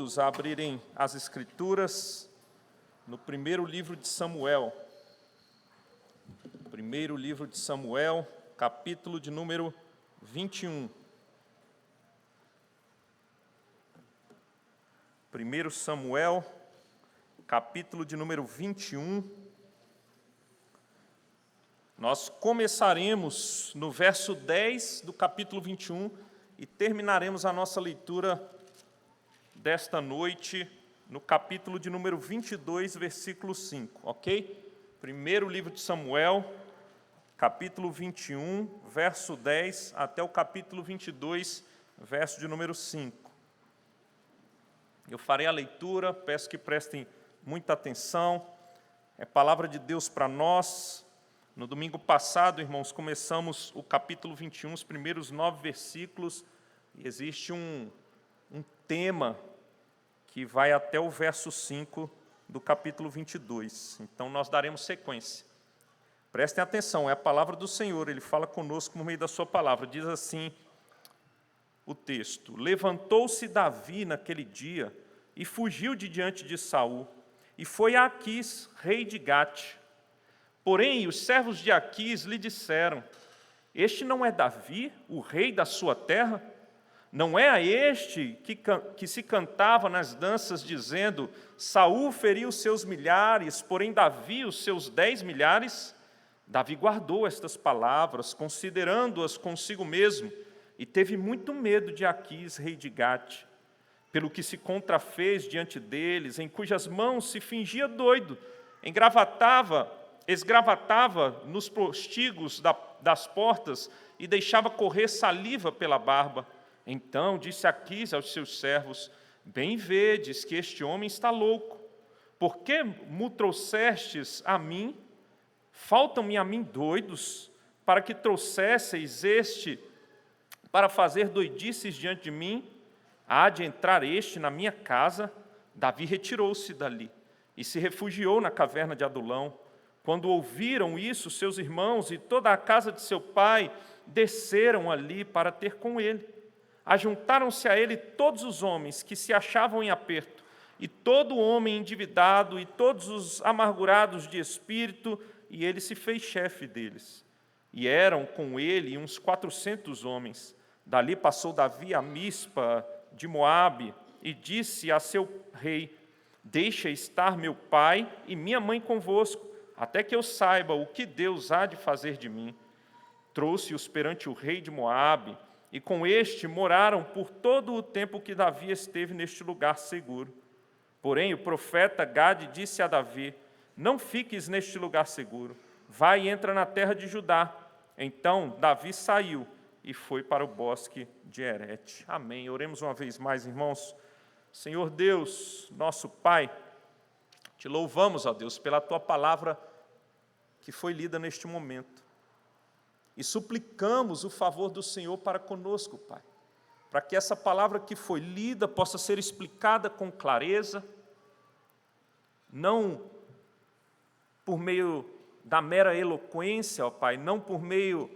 todos a abrirem as Escrituras no primeiro livro de Samuel. Primeiro livro de Samuel, capítulo de número 21. 1 Samuel, capítulo de número 21. Nós começaremos no verso 10 do capítulo 21 e terminaremos a nossa leitura desta noite no capítulo de número 22, versículo 5, ok? Primeiro livro de Samuel, capítulo 21, verso 10, até o capítulo 22, verso de número 5. Eu farei a leitura, peço que prestem muita atenção. É palavra de Deus para nós. No domingo passado, irmãos, começamos o capítulo 21, os primeiros 9 versículos, e existe um tema que vai até o verso 5 do capítulo 22. Então, nós daremos sequência. Prestem atenção, é a palavra do Senhor, Ele fala conosco por meio da sua palavra. Diz assim o texto: Levantou-se Davi naquele dia e fugiu de diante de Saul, e foi a Aquis, rei de Gate. Porém, os servos de Aquis lhe disseram: Este não é Davi, o rei da sua terra? Não é a este que se cantava nas danças, dizendo: Saul feriu seus milhares, porém Davi os seus 10 milhares? Davi guardou estas palavras, considerando-as consigo mesmo, e teve muito medo de Aquis, rei de Gate, pelo que se contrafez diante deles, em cujas mãos se fingia doido, esgravatava nos postigos das portas e deixava correr saliva pela barba. Então disse Aquis aos seus servos: Bem vedes que este homem está louco. Por que me trouxestes a mim? Faltam-me a mim doidos, para que trouxesseis este para fazer doidices diante de mim? Há de entrar este na minha casa? Davi retirou-se dali e se refugiou na caverna de Adulão. Quando ouviram isso, seus irmãos e toda a casa de seu pai desceram ali para ter com ele. Ajuntaram-se a ele todos os homens que se achavam em aperto, e todo homem endividado, e todos os amargurados de espírito, e ele se fez chefe deles. E eram com ele uns 400 homens. Dali passou Davi a Mispa de Moabe, e disse a seu rei: Deixa estar meu pai e minha mãe convosco, até que eu saiba o que Deus há de fazer de mim. Trouxe-os perante o rei de Moabe, e com este moraram por todo o tempo que Davi esteve neste lugar seguro. Porém, o profeta Gade disse a Davi: Não fiques neste lugar seguro, vai e entra na terra de Judá. Então Davi saiu e foi para o bosque de Herete. Amém. Oremos uma vez mais, irmãos. Senhor Deus, nosso Pai, te louvamos, ó Deus, pela Tua palavra que foi lida neste momento. E suplicamos o favor do Senhor para conosco, Pai, para que essa palavra que foi lida possa ser explicada com clareza, não por meio da mera eloquência, ó Pai, não por meio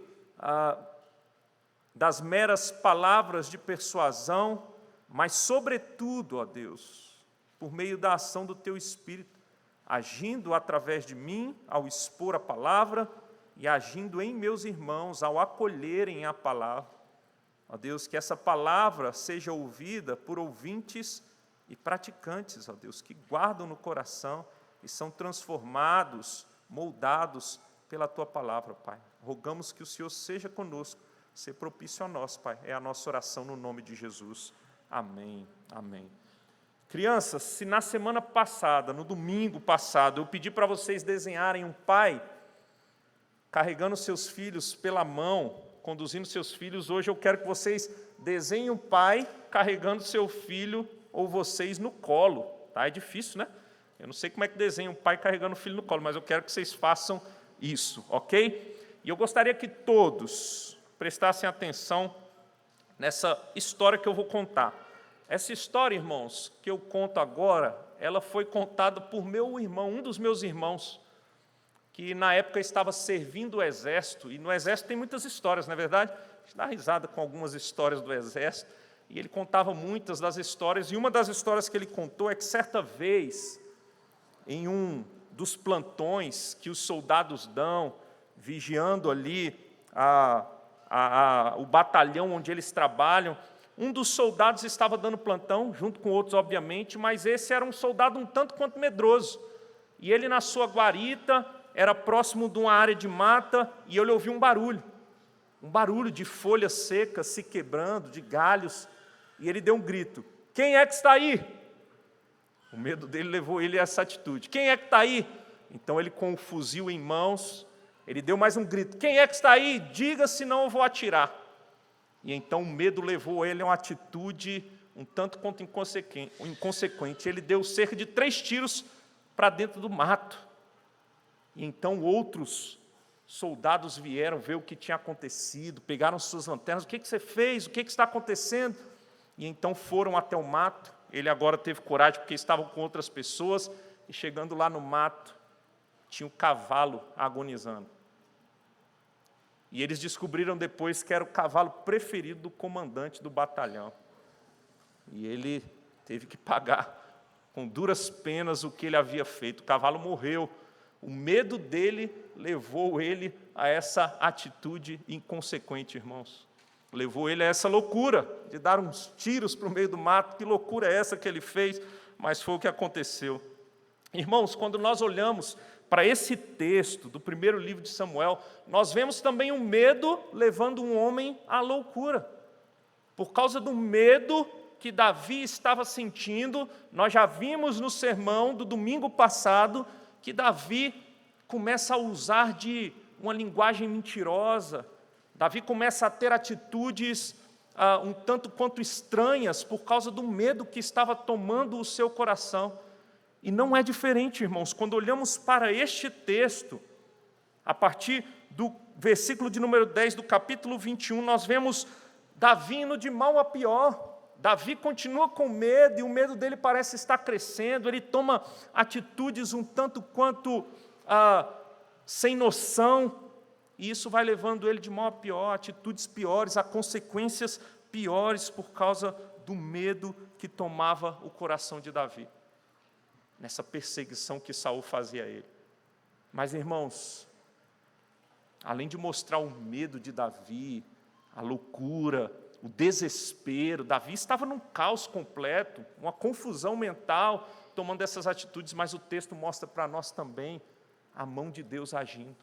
das meras palavras de persuasão, mas, sobretudo, ó Deus, por meio da ação do Teu Espírito, agindo através de mim ao expor a palavra e agindo em meus irmãos ao acolherem a palavra. Ó Deus, que essa palavra seja ouvida por ouvintes e praticantes, ó Deus, que guardam no coração e são transformados, moldados pela Tua palavra, Pai. Rogamos que o Senhor seja conosco, seja propício a nós, Pai. É a nossa oração no nome de Jesus. Amém. Amém. Crianças, se na semana passada, no domingo passado, eu pedi para vocês desenharem um pai carregando seus filhos pela mão, conduzindo seus filhos, hoje eu quero que vocês desenhem um pai carregando seu filho ou vocês no colo. Tá? É difícil, né? Eu não sei como é que desenha um pai carregando o filho no colo, mas eu quero que vocês façam isso, ok? E eu gostaria que todos prestassem atenção nessa história que eu vou contar. Essa história, irmãos, que eu conto agora, ela foi contada por meu irmão, um dos meus irmãos, que na época estava servindo o exército, e no exército tem muitas histórias, não é verdade? A gente dá risada com algumas histórias do exército, e ele contava muitas das histórias, e uma das histórias que ele contou é que certa vez, em um dos plantões que os soldados dão, vigiando ali o batalhão onde eles trabalham, um dos soldados estava dando plantão, junto com outros, obviamente, mas esse era um soldado um tanto quanto medroso. E ele, na sua guarita, era próximo de uma área de mata, e ele ouviu um barulho de folhas secas se quebrando, de galhos, e ele deu um grito: quem é que está aí? O medo dele levou ele a essa atitude: quem é que está aí? Então ele, com o fuzil em mãos, ele deu mais um grito: quem é que está aí? Diga, senão eu vou atirar. E então o medo levou ele a uma atitude um tanto quanto inconsequente. Ele deu cerca de 3 tiros para dentro do mato. E então outros soldados vieram ver o que tinha acontecido, pegaram suas lanternas: o que você fez? O que está acontecendo? E então foram até o mato. Ele agora teve coragem, porque estavam com outras pessoas, e chegando lá no mato, tinha um cavalo agonizando. E eles descobriram depois que era o cavalo preferido do comandante do batalhão. E ele teve que pagar com duras penas o que ele havia feito. O cavalo morreu. O medo dele levou ele a essa atitude inconsequente, irmãos. Levou ele a essa loucura de dar uns tiros para o meio do mato. Que loucura é essa que ele fez? Mas foi o que aconteceu. Irmãos, quando nós olhamos para esse texto do primeiro livro de Samuel, nós vemos também um medo levando um homem à loucura. Por causa do medo que Davi estava sentindo, nós já vimos no sermão do domingo passado que Davi começa a usar de uma linguagem mentirosa. Davi começa a ter atitudes um tanto quanto estranhas por causa do medo que estava tomando o seu coração. E não é diferente, irmãos, quando olhamos para este texto, a partir do versículo de número 10 do capítulo 21, nós vemos Davi indo de mal a pior. Davi continua com medo, e o medo dele parece estar crescendo. Ele toma atitudes um tanto quanto sem noção, e isso vai levando ele de mal a pior, atitudes piores, a consequências piores por causa do medo que tomava o coração de Davi, nessa perseguição que Saul fazia a ele. Mas, irmãos, além de mostrar o medo de Davi, a loucura, o desespero, Davi estava num caos completo, uma confusão mental, tomando essas atitudes, mas o texto mostra para nós também a mão de Deus agindo,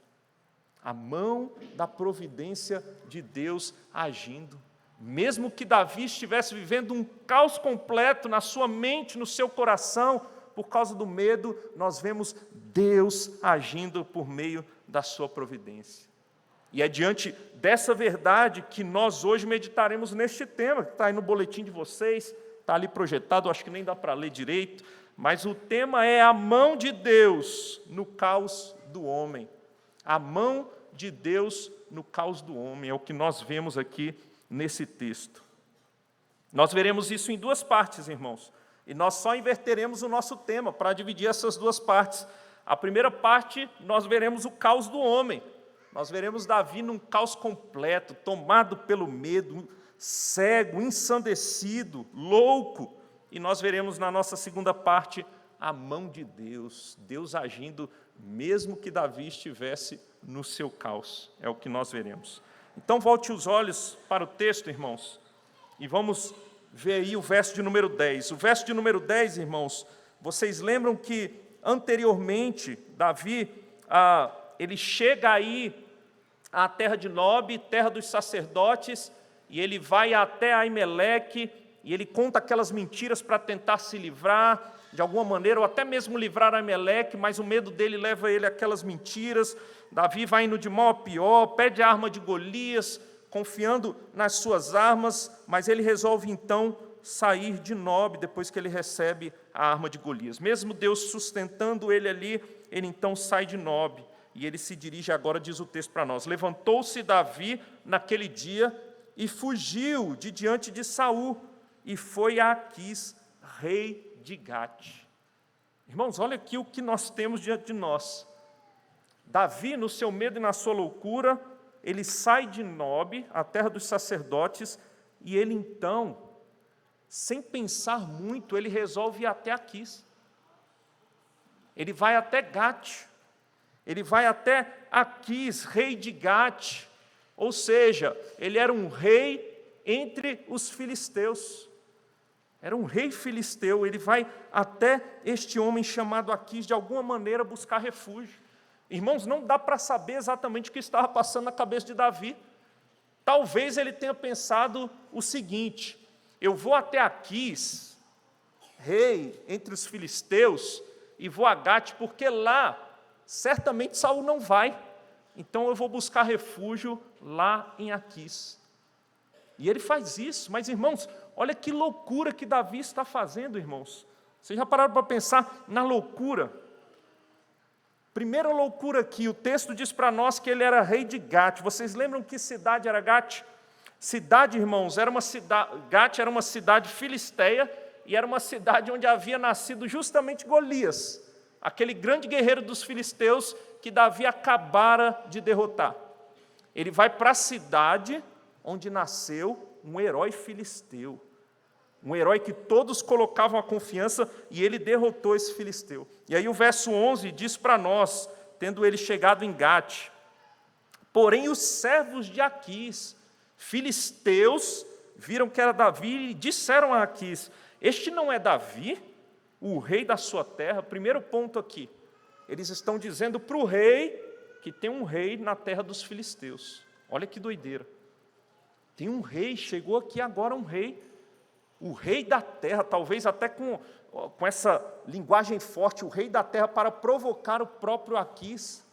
a mão da providência de Deus agindo. Mesmo que Davi estivesse vivendo um caos completo na sua mente, no seu coração, por causa do medo, nós vemos Deus agindo por meio da sua providência. E é diante dessa verdade que nós hoje meditaremos neste tema, que está aí no boletim de vocês, está ali projetado, acho que nem dá para ler direito, mas o tema é a mão de Deus no caos do homem. A mão de Deus no caos do homem, é o que nós vemos aqui nesse texto. Nós veremos isso em 2 partes, irmãos. E nós só inverteremos o nosso tema para dividir essas 2 partes. A primeira parte, nós veremos o caos do homem. Nós veremos Davi num caos completo, tomado pelo medo, cego, ensandecido, louco. E nós veremos na nossa segunda parte a mão de Deus, Deus agindo, mesmo que Davi estivesse no seu caos. É o que nós veremos. Então, volte os olhos para o texto, irmãos, e vamos ver aí o verso de número 10. O verso de número 10, irmãos, vocês lembram que anteriormente Davi, ele chega aí à terra de Nob, terra dos sacerdotes, e ele vai até Aimeleque, e ele conta aquelas mentiras para tentar se livrar, de alguma maneira, ou até mesmo livrar Aimeleque, mas o medo dele leva ele àquelas mentiras. Davi vai indo de mal a pior, pede a arma de Golias, confiando nas suas armas, mas ele resolve então sair de Nob, depois que ele recebe a arma de Golias. Mesmo Deus sustentando ele ali, ele então sai de Nob, e ele se dirige agora, diz o texto para nós: levantou-se Davi naquele dia e fugiu de diante de Saul, e foi a Aquis, rei de Gate. Irmãos, olha aqui o que nós temos diante de nós. Davi, no seu medo e na sua loucura, ele sai de Nob, a terra dos sacerdotes, e ele então sem pensar muito, ele resolve ir até Aquis. Ele vai até Gate. Ele vai até Aquis, rei de Gate. Ou seja, ele era um rei entre os filisteus. Era um rei filisteu. Ele vai até este homem chamado Aquis, de alguma maneira buscar refúgio. Irmãos, não dá para saber exatamente o que estava passando na cabeça de Davi. Talvez ele tenha pensado o seguinte: eu vou até Aquis, rei entre os filisteus, e vou a Gate, porque lá certamente Saul não vai. Então eu vou buscar refúgio lá em Aquis. E ele faz isso. Mas, irmãos, olha que loucura que Davi está fazendo, irmãos. Vocês já pararam para pensar na loucura? Primeira loucura aqui, o texto diz para nós que ele era rei de Gate. Vocês lembram que cidade era Gate? Cidade, irmãos, Gate era uma cidade filisteia, e era uma cidade onde havia nascido justamente Golias, aquele grande guerreiro dos filisteus que Davi acabara de derrotar. Ele vai para a cidade onde nasceu um herói filisteu, um herói que todos colocavam a confiança, e ele derrotou esse filisteu. E aí o verso 11 diz para nós, tendo ele chegado em Gate: porém os servos de Aquis, filisteus, viram que era Davi e disseram a Aquis: este não é Davi, o rei da sua terra? Primeiro ponto aqui, eles estão dizendo para o rei que tem um rei na terra dos filisteus. Olha que doideira. Tem um rei, chegou aqui agora um rei, o rei da terra, talvez até com essa linguagem forte, o rei da terra, para provocar o próprio Aquis.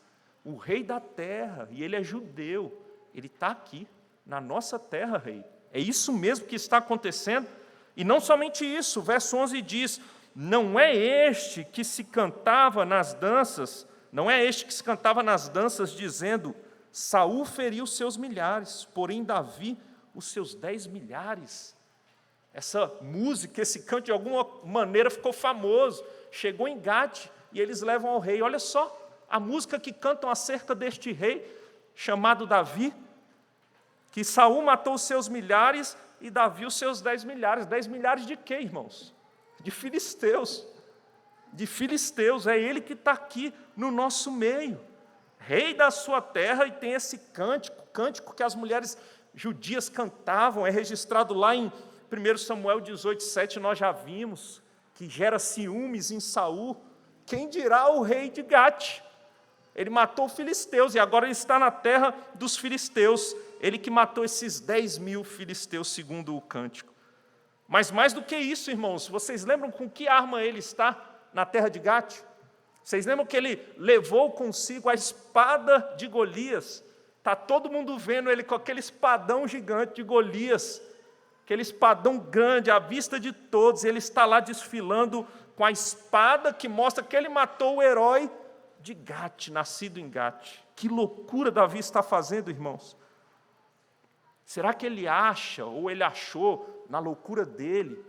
O rei da terra, e ele é judeu, ele está aqui, na nossa terra, rei. É isso mesmo que está acontecendo? E não somente isso, o verso 11 diz: não é este que se cantava nas danças, dizendo: Saul feriu seus milhares, porém Davi os seus 10 milhares. Essa música, esse canto, de alguma maneira ficou famoso, chegou em Gate, e eles levam ao rei. Olha só, a música que cantam acerca deste rei, chamado Davi, que Saul matou os seus milhares, e Davi os seus 10 milhares. 10 milhares de quê, irmãos? De filisteus. De filisteus, é ele que está aqui no nosso meio. Rei da sua terra, e tem esse cântico que as mulheres judias cantavam, é registrado lá em 1 Samuel 18:7, nós já vimos, que gera ciúmes em Saul. Quem dirá o rei de Gate? Ele matou os filisteus, e agora ele está na terra dos filisteus. Ele que matou esses 10 mil filisteus, segundo o cântico. Mas mais do que isso, irmãos, vocês lembram com que arma ele está na terra de Gate? Vocês lembram que ele levou consigo a espada de Golias? Está todo mundo vendo ele com aquele espadão gigante de Golias, aquele espadão grande à vista de todos. Ele está lá desfilando com a espada que mostra que ele matou o herói de Gate, nascido em Gate. Que loucura Davi está fazendo, irmãos. Será que ele acha, ou ele achou, na loucura dele,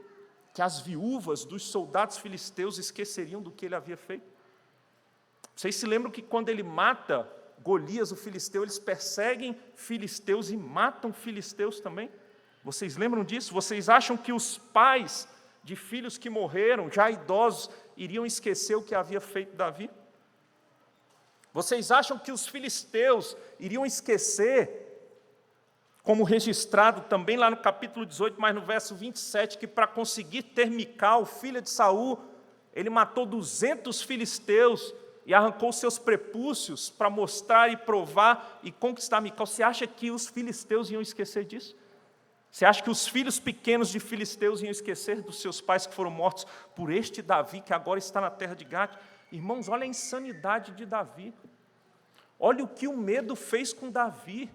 que as viúvas dos soldados filisteus esqueceriam do que ele havia feito? Vocês se lembram que quando ele mata Golias, o filisteu, eles perseguem filisteus e matam filisteus também? Vocês lembram disso? Vocês acham que os pais de filhos que morreram, já idosos, iriam esquecer o que havia feito Davi? Vocês acham que os filisteus iriam esquecer, como registrado também lá no capítulo 18, mas no verso 27, que para conseguir ter Mical, filha de Saul, ele matou 200 filisteus e arrancou seus prepúcios para mostrar e provar e conquistar Mical? Você acha que os filisteus iam esquecer disso? Você acha que os filhos pequenos de filisteus iam esquecer dos seus pais que foram mortos por este Davi, que agora está na terra de Gate? Irmãos, olha a insanidade de Davi. Olha o que o medo fez com Davi.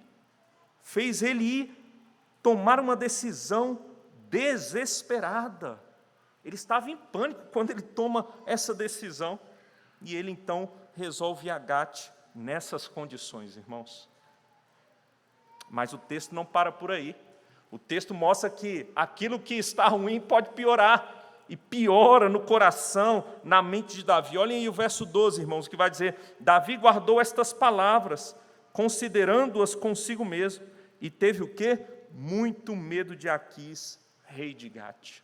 Fez ele ir tomar uma decisão desesperada. Ele estava em pânico quando ele toma essa decisão. E ele então resolve ir a Gate nessas condições, irmãos. Mas o texto não para por aí. O texto mostra que aquilo que está ruim pode piorar. E piora no coração, na mente de Davi. Olhem aí o verso 12, irmãos, que vai dizer: Davi guardou estas palavras, considerando-as consigo mesmo, e teve o quê? Muito medo de Aquis, rei de Gate.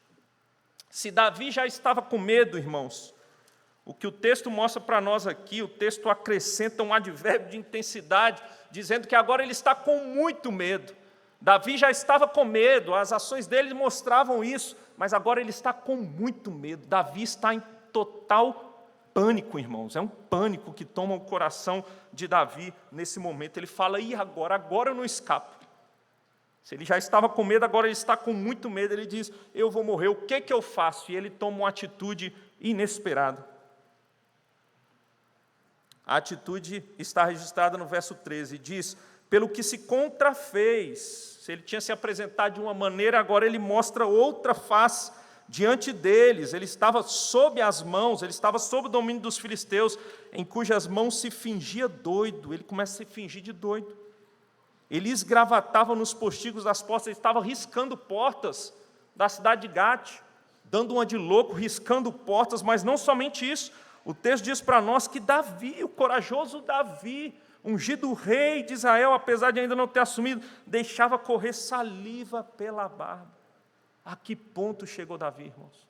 Se Davi já estava com medo, irmãos, o que o texto mostra para nós aqui, o texto acrescenta um advérbio de intensidade, dizendo que agora ele está com muito medo. Davi já estava com medo, as ações dele mostravam isso, mas agora ele está com muito medo. Davi está em total pânico, irmãos. É um pânico que toma o coração de Davi nesse momento. Ele fala, e agora eu não escapo. Se ele já estava com medo, agora ele está com muito medo. Ele diz, eu vou morrer, o que eu faço? E ele toma uma atitude inesperada. A atitude está registrada no verso 13, diz, pelo que se contrafez. Se ele tinha se apresentado de uma maneira, agora ele mostra outra face diante deles. Ele estava sob as mãos, ele estava sob o domínio dos filisteus, em cujas mãos se fingia doido. Ele começa a se fingir de doido. Ele esgravatava nos postigos das portas, ele estava riscando portas da cidade de Gate, dando uma de louco, riscando portas, mas não somente isso. O texto diz para nós que Davi, o corajoso Davi, ungido rei de Israel, apesar de ainda não ter assumido, deixava correr saliva pela barba. A que ponto chegou Davi, irmãos?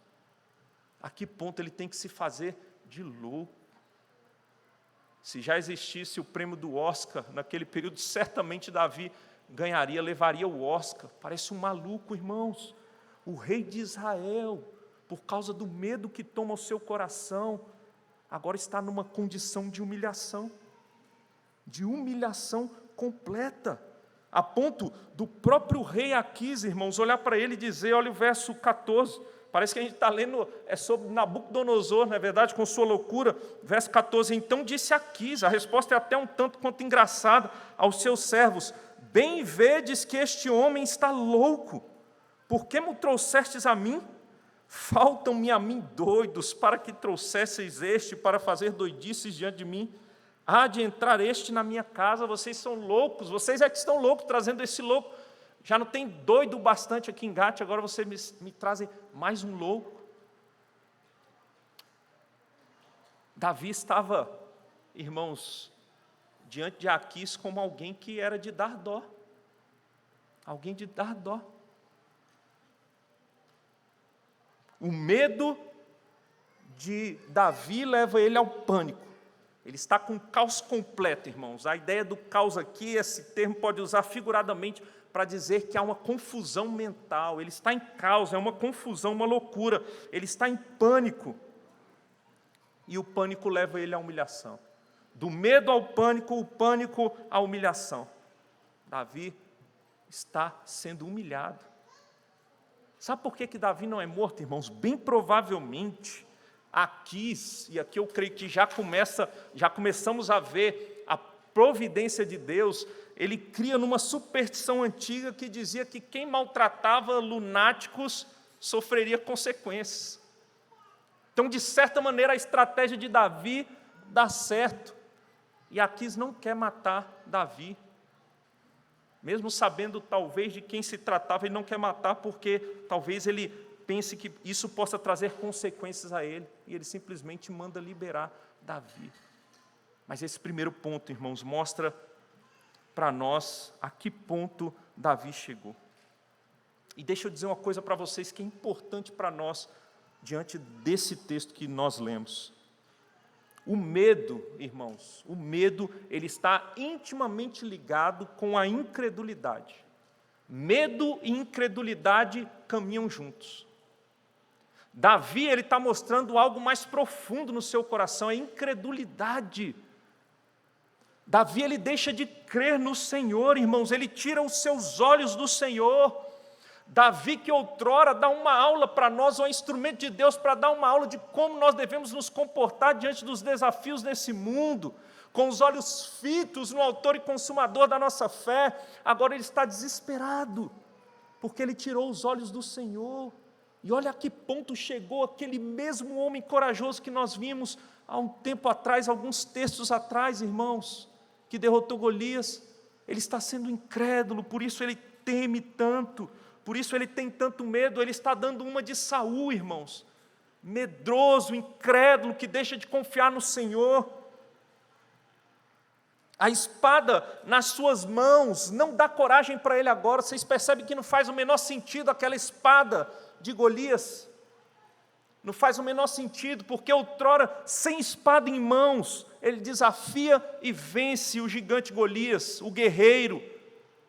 A que ponto ele tem que se fazer de louco? Se já existisse o prêmio do Oscar naquele período, certamente Davi ganharia, levaria o Oscar. Parece um maluco, irmãos. O rei de Israel, por causa do medo que toma o seu coração, agora está numa condição de humilhação completa, a ponto do próprio rei Aquis, irmãos, olhar para ele e dizer, olha o verso 14, parece que a gente está lendo, é sobre Nabucodonosor, não é verdade, com sua loucura, verso 14, então disse Aquis, a resposta é até um tanto quanto engraçada, aos seus servos, bem vedes que este homem está louco, por que me trouxestes a mim? Faltam-me a mim doidos, para que trouxesseis este, para fazer doidices diante de mim. Há de entrar este na minha casa, vocês são loucos, vocês é que estão loucos, trazendo esse louco. Já não tem doido bastante aqui em Gate, agora vocês me trazem mais um louco. Davi estava, irmãos, diante de Aquis como alguém que era de dar dó. Alguém de dar dó. O medo de Davi leva ele ao pânico. Ele está com caos completo, irmãos. A ideia do caos aqui, esse termo pode usar figuradamente para dizer que há uma confusão mental. Ele está em caos, é uma confusão, uma loucura. Ele está em pânico. E o pânico leva ele à humilhação. Do medo ao pânico, o pânico à humilhação. Davi está sendo humilhado. Sabe por que Davi não é morto, irmãos? Bem provavelmente, Aquis, e aqui eu creio que já começamos a ver a providência de Deus, ele cria numa superstição antiga que dizia que quem maltratava lunáticos sofreria consequências. Então, de certa maneira, a estratégia de Davi dá certo. E Aquis não quer matar Davi. Mesmo sabendo, talvez, de quem se tratava, ele não quer matar porque talvez ele pense que isso possa trazer consequências a ele. E ele simplesmente manda liberar Davi. Mas esse primeiro ponto, irmãos, mostra para nós a que ponto Davi chegou. E deixa eu dizer uma coisa para vocês que é importante para nós, diante desse texto que nós lemos. O medo, irmãos, o medo, ele está intimamente ligado com a incredulidade. Medo e incredulidade caminham juntos. Davi, ele está mostrando algo mais profundo no seu coração, a incredulidade. Davi, ele deixa de crer no Senhor, irmãos, ele tira os seus olhos do Senhor. Davi, que outrora dá uma aula para nós, um instrumento de Deus para dar uma aula de como nós devemos nos comportar diante dos desafios desse mundo, com os olhos fitos no autor e consumador da nossa fé, agora ele está desesperado, porque ele tirou os olhos do Senhor. E olha a que ponto chegou aquele mesmo homem corajoso que nós vimos há um tempo atrás, alguns textos atrás, irmãos, que derrotou Golias. Ele está sendo incrédulo, por isso ele teme tanto, por isso ele tem tanto medo. Ele está dando uma de Saul, irmãos, medroso, incrédulo, que deixa de confiar no Senhor. A espada nas suas mãos não dá coragem para ele agora. Vocês percebem que não faz o menor sentido aquela espada de Golias. Não faz o menor sentido, porque outrora, sem espada em mãos, ele desafia e vence o gigante Golias, o guerreiro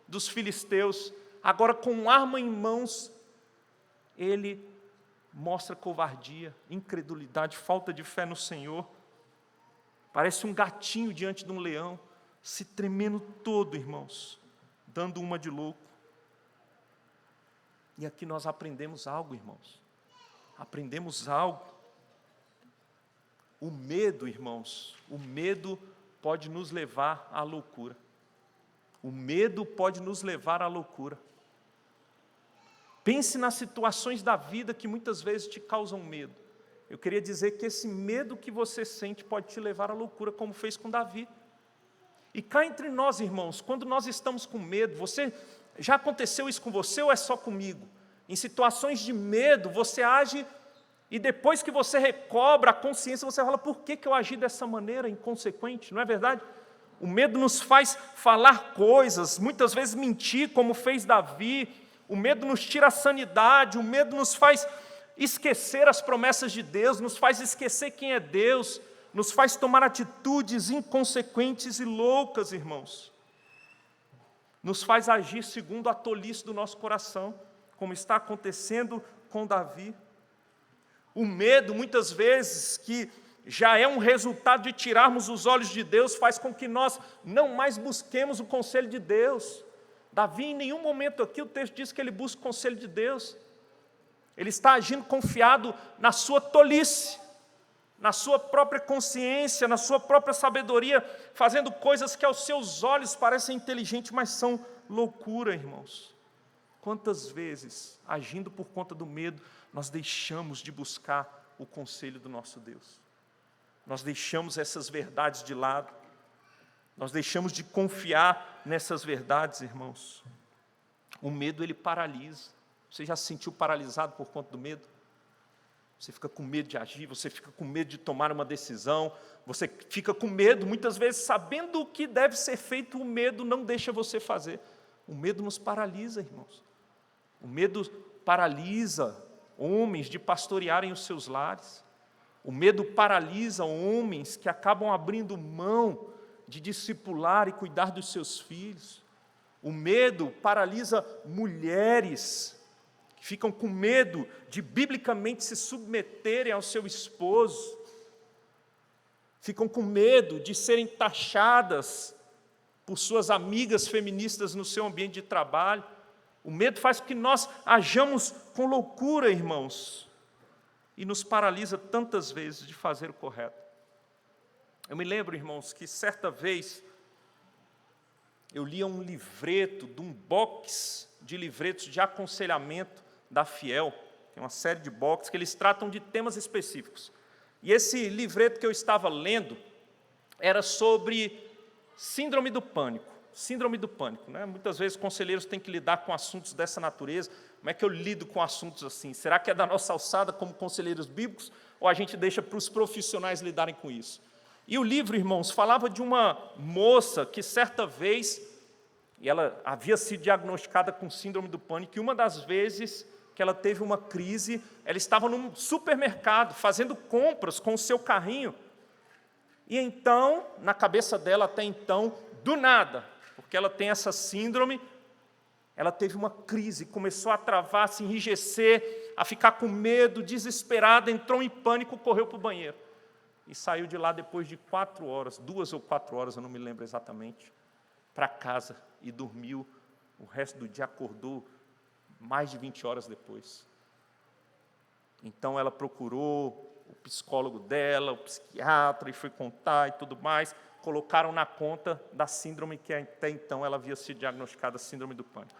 dos filisteus. Agora, com arma em mãos, ele mostra covardia, incredulidade, falta de fé no Senhor. Parece um gatinho diante de um leão, se tremendo todo, irmãos, dando uma de louco. E aqui nós aprendemos algo, irmãos. Aprendemos algo. O medo, irmãos, o medo pode nos levar à loucura. O medo pode nos levar à loucura. Pense nas situações da vida que muitas vezes te causam medo. Eu queria dizer que esse medo que você sente pode te levar à loucura, como fez com Davi. E cá entre nós, irmãos, quando nós estamos com medo, já aconteceu isso com você ou é só comigo? Em situações de medo, você age e depois que você recobra a consciência, você fala, por que eu agi dessa maneira inconsequente? Não é verdade? O medo nos faz falar coisas, muitas vezes mentir, como fez Davi. O medo nos tira a sanidade, o medo nos faz esquecer as promessas de Deus, nos faz esquecer quem é Deus, nos faz tomar atitudes inconsequentes e loucas, irmãos. Nos faz agir segundo a tolice do nosso coração, como está acontecendo com Davi. O medo, muitas vezes, que já é um resultado de tirarmos os olhos de Deus, faz com que nós não mais busquemos o conselho de Deus. Davi, em nenhum momento aqui, o texto diz que ele busca o conselho de Deus. Ele está agindo confiado na sua tolice, na sua própria consciência, na sua própria sabedoria, fazendo coisas que aos seus olhos parecem inteligentes, mas são loucura, irmãos. Quantas vezes, agindo por conta do medo, nós deixamos de buscar o conselho do nosso Deus? Nós deixamos essas verdades de lado. Nós deixamos de confiar nessas verdades, irmãos. O medo, ele paralisa. Você já se sentiu paralisado por conta do medo? Você fica com medo de agir, você fica com medo de tomar uma decisão, você fica com medo, muitas vezes, sabendo o que deve ser feito, o medo não deixa você fazer. O medo nos paralisa, irmãos. O medo paralisa homens de pastorearem os seus lares. O medo paralisa homens que acabam abrindo mão de discipular e cuidar dos seus filhos. O medo paralisa mulheres que ficam com medo de biblicamente se submeterem ao seu esposo. Ficam com medo de serem taxadas por suas amigas feministas no seu ambiente de trabalho. O medo faz com que nós hajamos com loucura, irmãos, e nos paralisa tantas vezes de fazer o correto. Eu me lembro, irmãos, que certa vez eu lia um livreto, de um box de livretos de aconselhamento da Fiel, tem uma série de boxes que eles tratam de temas específicos. E esse livreto que eu estava lendo era sobre síndrome do pânico. Síndrome do pânico, né? Muitas vezes conselheiros têm que lidar com assuntos dessa natureza. Como é que eu lido com assuntos assim? Será que é da nossa alçada como conselheiros bíblicos ou a gente deixa para os profissionais lidarem com isso? E o livro, irmãos, falava de uma moça que certa vez, e ela havia sido diagnosticada com síndrome do pânico, e uma das vezes que ela teve uma crise, ela estava num supermercado, fazendo compras com o seu carrinho, e então, na cabeça dela até então, do nada, porque ela tem essa síndrome, ela teve uma crise, começou a travar, a se enrijecer, a ficar com medo, desesperada, entrou em pânico, correu para o banheiro. E saiu de lá depois de 4 horas, 2 ou 4 horas, eu não me lembro exatamente, para casa e dormiu. O resto do dia acordou mais de 20 horas depois. Então ela procurou o psicólogo dela, o psiquiatra, e foi contar e tudo mais. Colocaram na conta da síndrome que até então ela havia sido diagnosticada, síndrome do pânico.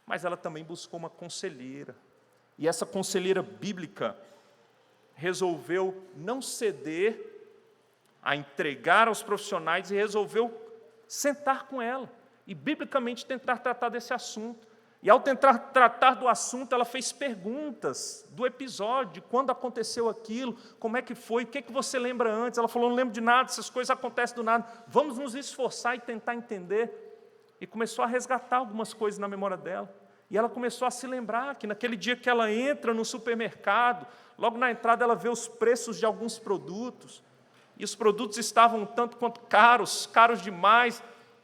Mas ela também buscou uma conselheira. E essa conselheira bíblica resolveu não ceder a entregar aos profissionais e resolveu sentar com ela e biblicamente tentar tratar desse assunto. E ao tentar tratar do assunto, ela fez perguntas do episódio, de quando aconteceu aquilo, como é que foi, o que você lembra antes? Ela falou, não lembro de nada, essas coisas acontecem do nada, vamos nos esforçar e tentar entender. E começou a resgatar algumas coisas na memória dela. E ela começou a se lembrar que naquele dia que ela entra no supermercado, logo na entrada ela vê os preços de alguns produtos, e os produtos estavam um tanto quanto caros demais.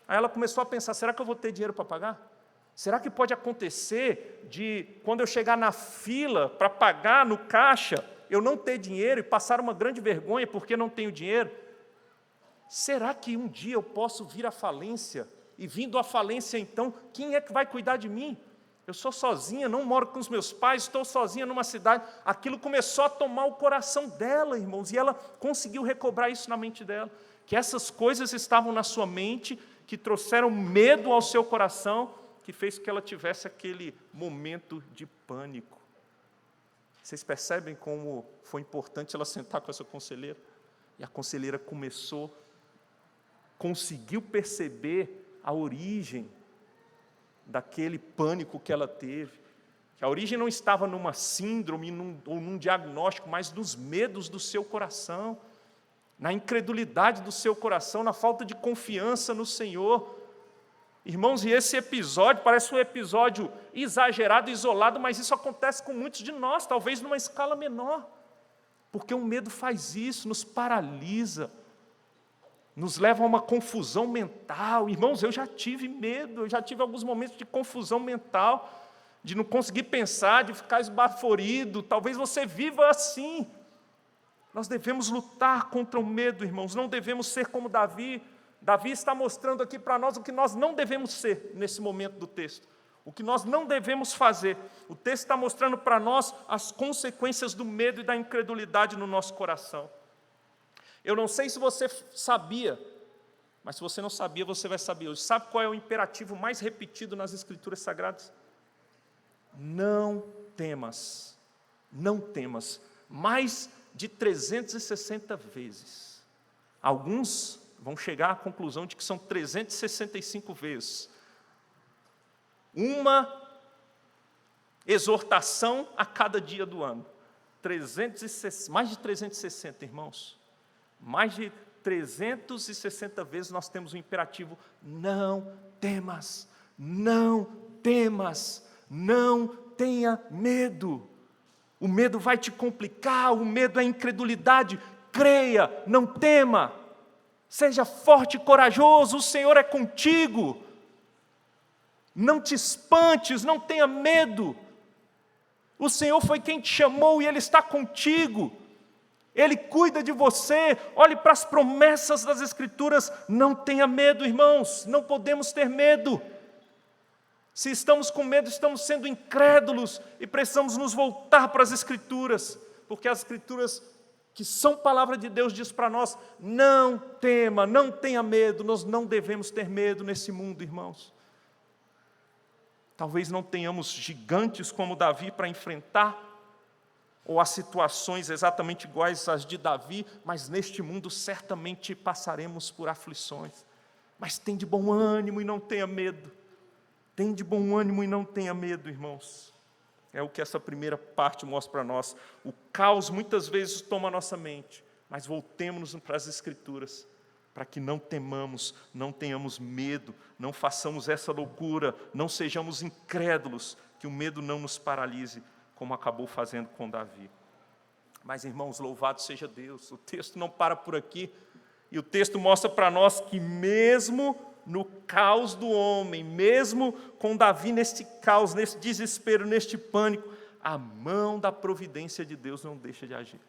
Aí ela começou a pensar, será que eu vou ter dinheiro para pagar? Será que pode acontecer de, quando eu chegar na fila para pagar no caixa, eu não ter dinheiro e passar uma grande vergonha porque não tenho dinheiro? Será que um dia eu posso vir à falência? E vindo à falência, então, quem é que vai cuidar de mim? Eu sou sozinha, não moro com os meus pais, estou sozinha numa cidade. Aquilo começou a tomar o coração dela, irmãos, e ela conseguiu recobrar isso na mente dela. Que essas coisas estavam na sua mente, que trouxeram medo ao seu coração, que fez que ela tivesse aquele momento de pânico. Vocês percebem como foi importante ela sentar com essa conselheira? E a conselheira conseguiu perceber a origem daquele pânico que ela teve. Que a origem não estava numa síndrome ou num diagnóstico, mas nos medos do seu coração, na incredulidade do seu coração, na falta de confiança no Senhor. Irmãos, e esse episódio parece um episódio exagerado, isolado, mas isso acontece com muitos de nós, talvez numa escala menor, porque o medo faz isso, nos paralisa, nos leva a uma confusão mental. Irmãos, eu já tive medo, eu já tive alguns momentos de confusão mental, de não conseguir pensar, de ficar esbaforido. Talvez você viva assim. Nós devemos lutar contra o medo, irmãos, não devemos ser como Davi. Davi está mostrando aqui para nós o que nós não devemos ser nesse momento do texto, o que nós não devemos fazer. O texto está mostrando para nós as consequências do medo e da incredulidade no nosso coração. Eu não sei se você sabia, mas se você não sabia, você vai saber hoje. Sabe qual é o imperativo mais repetido nas Escrituras Sagradas? Não temas, não temas, mais de 360 vezes. Alguns vão chegar à conclusão de que são 365 vezes. Uma exortação a cada dia do ano. Mais de 360, irmãos. Mais de 360 vezes nós temos o imperativo: não temas, não temas, não tenha medo. O medo vai te complicar, o medo é incredulidade. Creia, não tema. Seja forte e corajoso, o Senhor é contigo. Não te espantes, não tenha medo. O Senhor foi quem te chamou e Ele está contigo. Ele cuida de você. Olhe para as promessas das Escrituras. Não tenha medo, irmãos. Não podemos ter medo. Se estamos com medo, estamos sendo incrédulos e precisamos nos voltar para as Escrituras, porque as Escrituras, que são palavra de Deus, diz para nós: não tema, não tenha medo. Nós não devemos ter medo nesse mundo, irmãos. Talvez não tenhamos gigantes como Davi para enfrentar, ou as situações exatamente iguais às de Davi, mas neste mundo certamente passaremos por aflições. Mas tem de bom ânimo e não tenha medo. Tem de bom ânimo e não tenha medo, irmãos. É o que essa primeira parte mostra para nós. O caos muitas vezes toma a nossa mente, mas voltemos para as Escrituras, para que não temamos, não tenhamos medo, não façamos essa loucura, não sejamos incrédulos, que o medo não nos paralise, como acabou fazendo com Davi. Mas, irmãos, louvado seja Deus, o texto não para por aqui, e o texto mostra para nós que mesmo no caos do homem, mesmo com Davi neste caos, nesse desespero, neste pânico, a mão da providência de Deus não deixa de agir.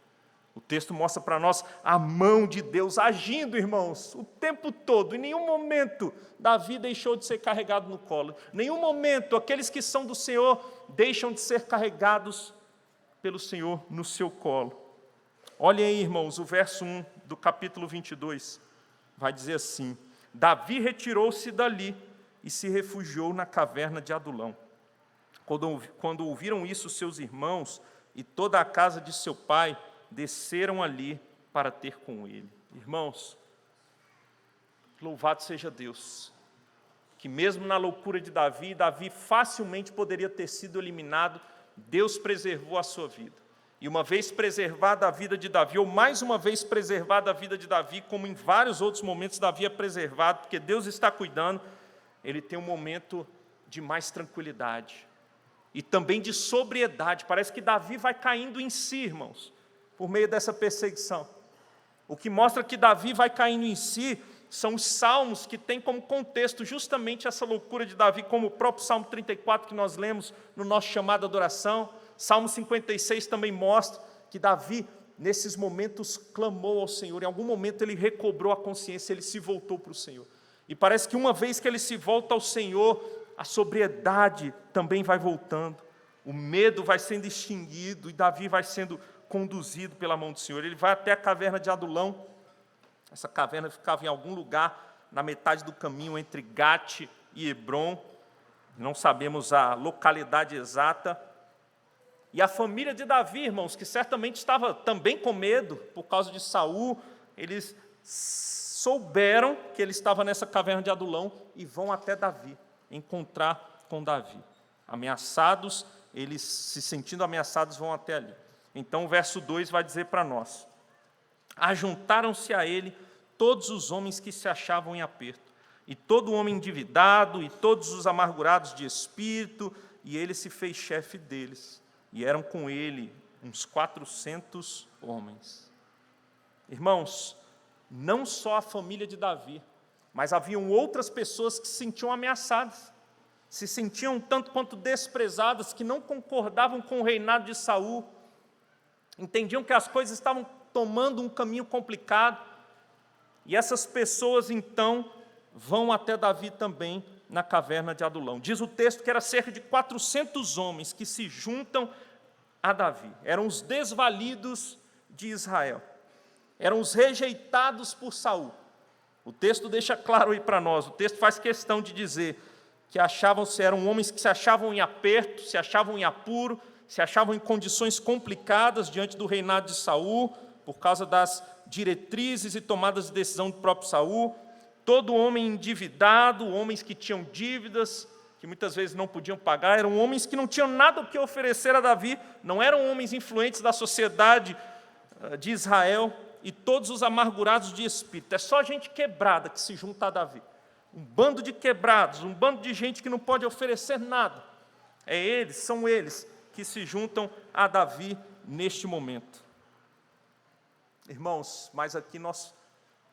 O texto mostra para nós a mão de Deus agindo, irmãos, o tempo todo. Em nenhum momento Davi deixou de ser carregado no colo. Em nenhum momento aqueles que são do Senhor deixam de ser carregados pelo Senhor no seu colo. Olhem aí, irmãos, o verso 1 do capítulo 22. Vai dizer assim: Davi retirou-se dali e se refugiou na caverna de Adulão. Quando ouviram isso, seus irmãos e toda a casa de seu pai desceram ali para ter com ele. Irmãos, louvado seja Deus, que mesmo na loucura de Davi, Davi facilmente poderia ter sido eliminado, Deus preservou a sua vida. E uma vez preservada a vida de Davi, ou mais uma vez preservada a vida de Davi, como em vários outros momentos Davi é preservado, porque Deus está cuidando, ele tem um momento de mais tranquilidade. e também de sobriedade. Parece que Davi vai caindo em si, irmãos, por meio dessa perseguição. O que mostra que Davi vai caindo em si são os salmos que têm como contexto justamente essa loucura de Davi, como o próprio Salmo 34 que nós lemos no nosso chamado adoração. Salmo 56 também mostra que Davi, nesses momentos, clamou ao Senhor. Em algum momento ele recobrou a consciência, ele se voltou para o Senhor. E parece que uma vez que ele se volta ao Senhor, a sobriedade também vai voltando. O medo vai sendo extinguido e Davi vai sendo conduzido pela mão do Senhor. Ele vai até a caverna de Adulão. Essa caverna ficava em algum lugar na metade do caminho entre Gate e Hebrom. Não sabemos a localidade exata. E a família de Davi, irmãos, que certamente estava também com medo por causa de Saul, eles souberam que ele estava nessa caverna de Adulão e vão até Davi, encontrar com Davi. Ameaçados, eles se sentindo ameaçados vão até ali. Então o verso 2 vai dizer para nós: ajuntaram-se a ele todos os homens que se achavam em aperto, e todo homem endividado, e todos os amargurados de espírito, e ele se fez chefe deles. E eram com ele uns 400 homens. Irmãos, não só a família de Davi, mas haviam outras pessoas que se sentiam ameaçadas, se sentiam tanto quanto desprezadas, que não concordavam com o reinado de Saul, entendiam que as coisas estavam tomando um caminho complicado, e essas pessoas então vão até Davi também na caverna de Adulão. Diz o texto que era cerca de 400 homens que se juntam a Davi. Eram os desvalidos de Israel. Eram os rejeitados por Saul. O texto deixa claro aí para nós, o texto faz questão de dizer que eram homens que se achavam em aperto, se achavam em apuro, se achavam em condições complicadas diante do reinado de Saul, por causa das diretrizes e tomadas de decisão do próprio Saul. Todo homem endividado, homens que tinham dívidas, que muitas vezes não podiam pagar, eram homens que não tinham nada o que oferecer a Davi, não eram homens influentes da sociedade de Israel, e todos os amargurados de espírito. É só gente quebrada que se junta a Davi. Um bando de quebrados, um bando de gente que não pode oferecer nada. São eles que se juntam a Davi neste momento. Irmãos, mas aqui nós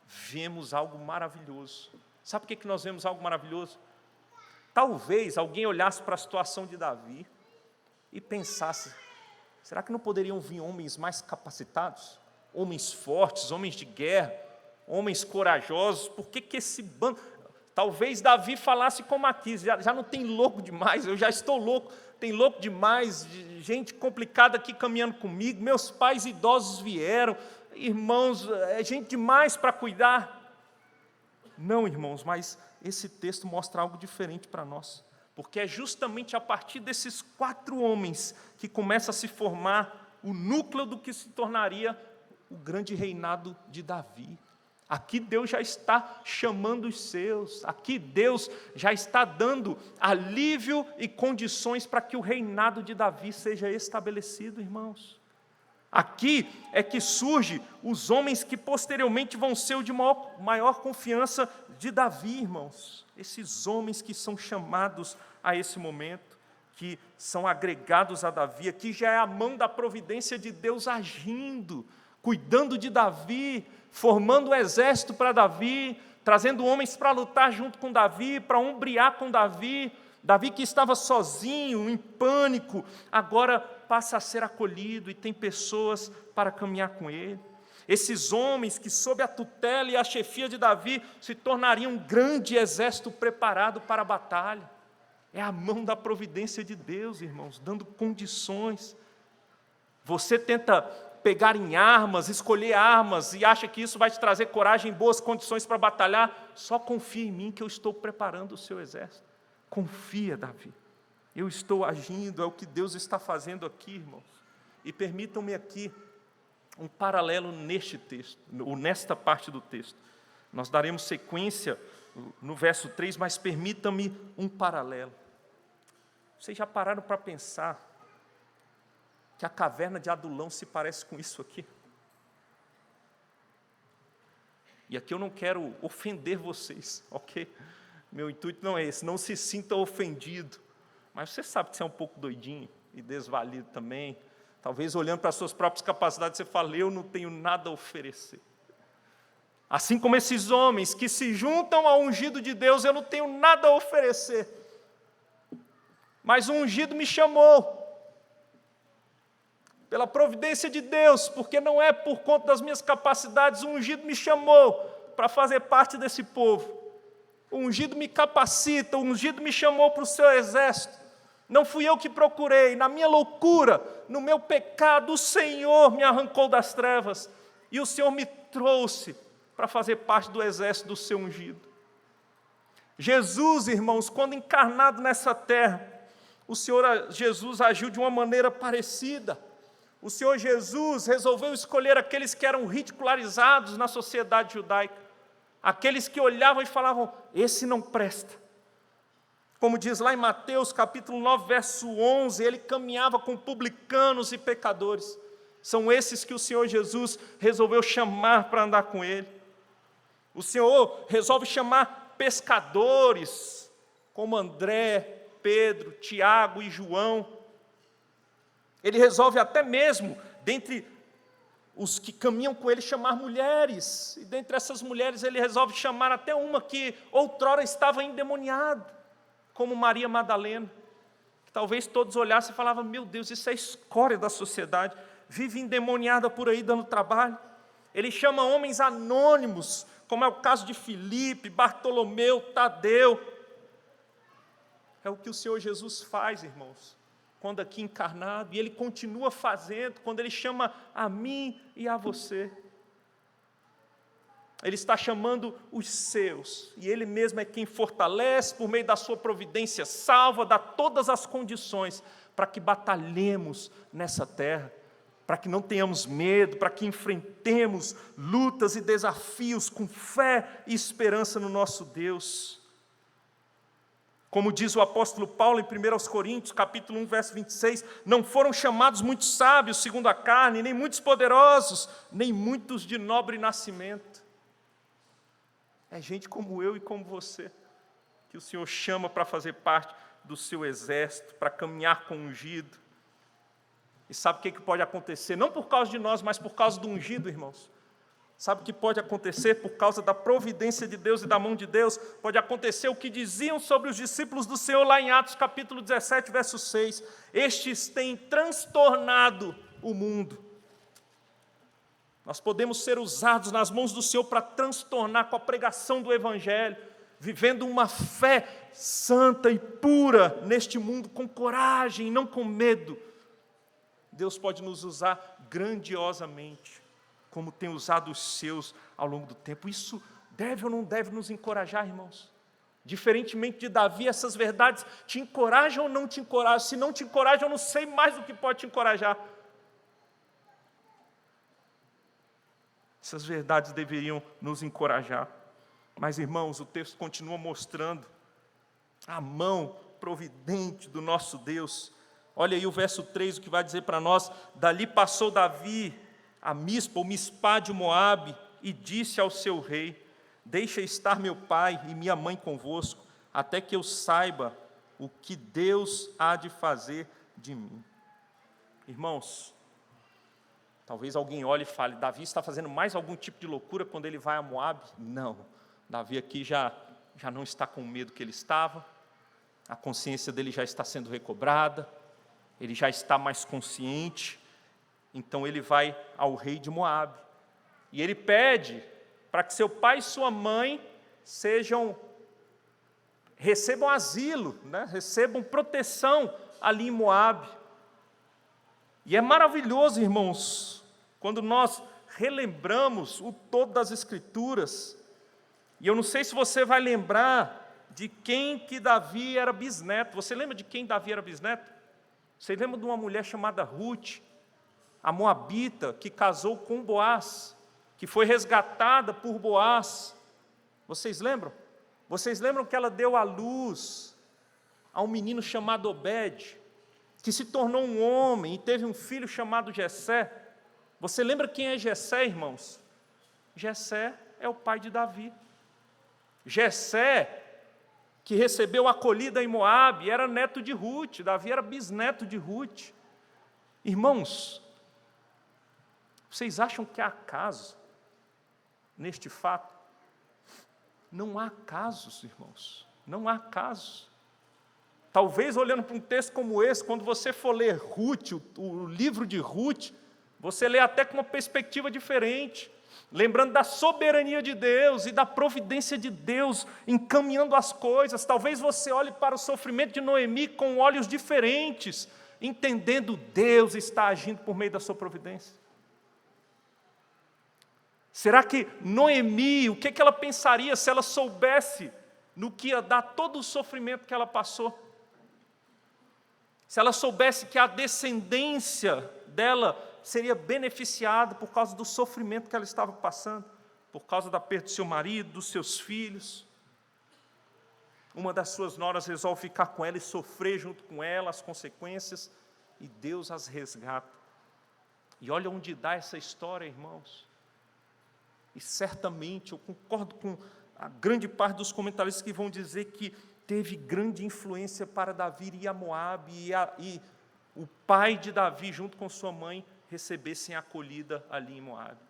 vemos algo maravilhoso. Sabe por que nós vemos algo maravilhoso? Talvez alguém olhasse para a situação de Davi e pensasse: será que não poderiam vir homens mais capacitados? Homens fortes, homens de guerra, homens corajosos? Por que esse bando? Talvez Davi falasse como aqui: já não tem louco demais, eu já estou louco, tem louco demais, gente complicada aqui caminhando comigo, meus pais idosos vieram, irmãos, é gente demais para cuidar. Não, irmãos, mas esse texto mostra algo diferente para nós, porque é justamente a partir desses 4 homens que começa a se formar o núcleo do que se tornaria o grande reinado de Davi. Aqui Deus já está chamando os seus, aqui Deus já está dando alívio e condições para que o reinado de Davi seja estabelecido, irmãos. Aqui é que surgem os homens que posteriormente vão ser o de maior confiança de Davi, irmãos. Esses homens que são chamados a esse momento, que são agregados a Davi, aqui já é a mão da providência de Deus agindo, cuidando de Davi, formando um exército para Davi, trazendo homens para lutar junto com Davi, para ombrear com Davi. Davi que estava sozinho, em pânico, agora passa a ser acolhido e tem pessoas para caminhar com ele. Esses homens que, sob a tutela e a chefia de Davi, se tornariam um grande exército preparado para a batalha. É a mão da providência de Deus, irmãos, dando condições. Você tenta pegar em armas, escolher armas, e acha que isso vai te trazer coragem e boas condições para batalhar? Só confia em mim que eu estou preparando o seu exército. Confia, Davi. Eu estou agindo, é o que Deus está fazendo aqui, irmãos. E permitam-me aqui um paralelo neste texto, ou nesta parte do texto. Nós daremos sequência no verso 3, mas permitam-me um paralelo. Vocês já pararam para pensar que a caverna de Adulão se parece com isso aqui? E aqui eu não quero ofender vocês, ok? Meu intuito não é esse, não se sinta ofendido. Mas você sabe que você é um pouco doidinho e desvalido também. Talvez olhando para as suas próprias capacidades, você fale, eu não tenho nada a oferecer. Assim como esses homens que se juntam ao ungido de Deus, eu não tenho nada a oferecer. Mas o ungido me chamou, pela providência de Deus, porque não é por conta das minhas capacidades, o ungido me chamou para fazer parte desse povo. O ungido me capacita, o ungido me chamou para o seu exército. Não fui eu que procurei, na minha loucura, no meu pecado, o Senhor me arrancou das trevas e o Senhor me trouxe para fazer parte do exército do seu ungido. Jesus, irmãos, quando encarnado nessa terra, o Senhor Jesus agiu de uma maneira parecida. O Senhor Jesus resolveu escolher aqueles que eram ridicularizados na sociedade judaica, aqueles que olhavam e falavam, esse não presta. Como diz lá em Mateus capítulo 9, verso 11, ele caminhava com publicanos e pecadores. São esses que o Senhor Jesus resolveu chamar para andar com ele. O Senhor resolve chamar pescadores, como André, Pedro, Tiago e João. Ele resolve até mesmo, dentre os que caminham com ele, chamar mulheres. E dentre essas mulheres ele resolve chamar até uma que outrora estava endemoniada, como Maria Madalena. Que talvez todos olhassem e falavam, meu Deus, isso é a escória da sociedade, vive endemoniada por aí dando trabalho. Ele chama homens anônimos, como é o caso de Filipe, Bartolomeu, Tadeu. É o que o Senhor Jesus faz, irmãos, quando aqui encarnado, e Ele continua fazendo, quando Ele chama a mim e a você. Ele está chamando os seus, e Ele mesmo é quem fortalece, por meio da sua providência, salva, dá todas as condições para que batalhemos nessa terra, para que não tenhamos medo, para que enfrentemos lutas e desafios com fé e esperança no nosso Deus. Como diz o apóstolo Paulo em 1 Coríntios, capítulo 1, verso 26, não foram chamados muitos sábios segundo a carne, nem muitos poderosos, nem muitos de nobre nascimento. É gente como eu e como você, que o Senhor chama para fazer parte do seu exército, para caminhar com o ungido. E sabe o que pode acontecer? Não por causa de nós, mas por causa do ungido, irmãos. Sabe o que pode acontecer por causa da providência de Deus e da mão de Deus? Pode acontecer o que diziam sobre os discípulos do Senhor lá em Atos capítulo 17, verso 6. Estes têm transtornado o mundo. Nós podemos ser usados nas mãos do Senhor para transtornar com a pregação do Evangelho, vivendo uma fé santa e pura neste mundo, com coragem, não com medo. Deus pode nos usar grandiosamente, como tem usado os seus ao longo do tempo. Isso deve ou não deve nos encorajar, irmãos? Diferentemente de Davi, essas verdades te encorajam ou não te encorajam? Se não te encorajam, eu não sei mais o que pode te encorajar. Essas verdades deveriam nos encorajar. Mas, irmãos, o texto continua mostrando a mão providente do nosso Deus. Olha aí o verso 3, o que vai dizer para nós. Dali passou Davi a Mispa, ou Mispá de Moabe, e disse ao seu rei, deixa estar meu pai e minha mãe convosco, até que eu saiba o que Deus há de fazer de mim. Irmãos, talvez alguém olhe e fale, Davi está fazendo mais algum tipo de loucura quando ele vai a Moabe? Não, Davi aqui já não está com o medo que ele estava, a consciência dele já está sendo recobrada, ele já está mais consciente. Então ele vai ao rei de Moabe, e ele pede para que seu pai e sua mãe recebam asilo, recebam proteção ali em Moabe. E é maravilhoso, irmãos, quando nós relembramos o todo das Escrituras, e eu não sei se você vai lembrar de quem que Davi era bisneto. Você lembra de quem Davi era bisneto? Você lembra de uma mulher chamada Ruth, a moabita, que casou com Boaz, que foi resgatada por Boaz. Vocês lembram? Vocês lembram que ela deu à luz a um menino chamado Obed, que se tornou um homem e teve um filho chamado Jessé? Você lembra quem é Jessé, irmãos? Jessé é o pai de Davi. Jessé, que recebeu acolhida em Moabe, era neto de Rute, Davi era bisneto de Rute. Irmãos, vocês acham que há acaso neste fato? Não há casos, irmãos, não há casos. Talvez olhando para um texto como esse, quando você for ler Rute, o livro de Rute, você lê até com uma perspectiva diferente, lembrando da soberania de Deus e da providência de Deus encaminhando as coisas. Talvez você olhe para o sofrimento de Noemi com olhos diferentes, entendendo Deus está agindo por meio da sua providência. Será que Noemi, o que ela pensaria se ela soubesse no que ia dar todo o sofrimento que ela passou? Se ela soubesse que a descendência dela seria beneficiada por causa do sofrimento que ela estava passando, por causa da perda do seu marido, dos seus filhos. Uma das suas noras resolve ficar com ela e sofrer junto com ela as consequências, e Deus as resgata. E olha onde dá essa história, irmãos. E certamente, eu concordo com a grande parte dos comentaristas que vão dizer que teve grande influência para Davi ir a Moabe e o pai de Davi, junto com sua mãe, recebessem acolhida ali em Moabe.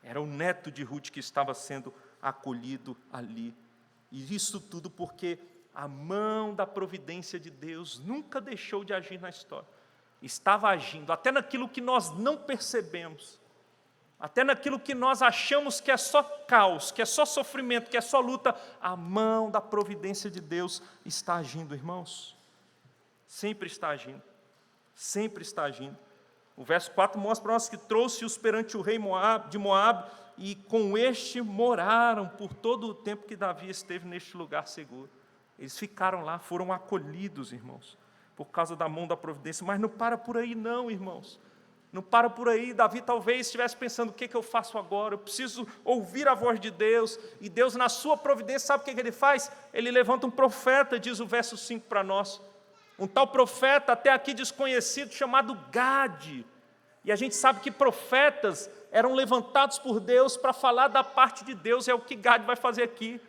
Era o neto de Rute que estava sendo acolhido ali. E isso tudo porque a mão da providência de Deus nunca deixou de agir na história. Estava agindo até naquilo que nós não percebemos, até naquilo que nós achamos que é só caos, que é só sofrimento, que é só luta. A mão da providência de Deus está agindo, irmãos. Sempre está agindo. Sempre está agindo. O verso 4 mostra para nós que trouxe-os perante o rei de Moabe, e com este moraram por todo o tempo que Davi esteve neste lugar seguro. Eles ficaram lá, foram acolhidos, irmãos, por causa da mão da providência. Mas não para por aí não, irmãos. Não para por aí. Davi talvez estivesse pensando, o que eu faço agora? Eu preciso ouvir a voz de Deus. E Deus, na sua providência, sabe o que ele faz? Ele levanta um profeta, diz o verso 5 para nós. Um tal profeta, até aqui desconhecido, chamado Gade. E a gente sabe que profetas eram levantados por Deus para falar da parte de Deus. É o que Gade vai fazer aqui.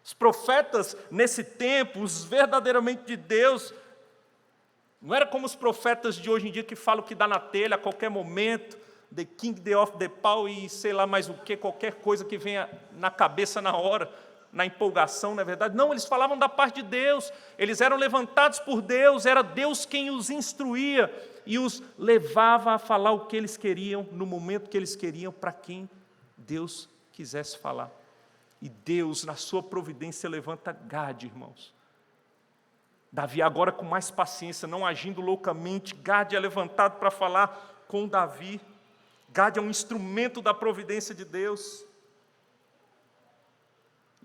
Os profetas, nesse tempo, os verdadeiramente de Deus, não era como os profetas de hoje em dia que falam que dá na telha a qualquer momento, the king, the of the pau e sei lá mais o que, qualquer coisa que venha na cabeça na hora, na empolgação, não é verdade? Não, eles falavam da parte de Deus, eles eram levantados por Deus, era Deus quem os instruía e os levava a falar o que eles queriam, no momento que eles queriam, para quem Deus quisesse falar. E Deus, na sua providência, levanta Gade, irmãos. Davi agora com mais paciência, não agindo loucamente, Gade é levantado para falar com Davi. Gade é um instrumento da providência de Deus.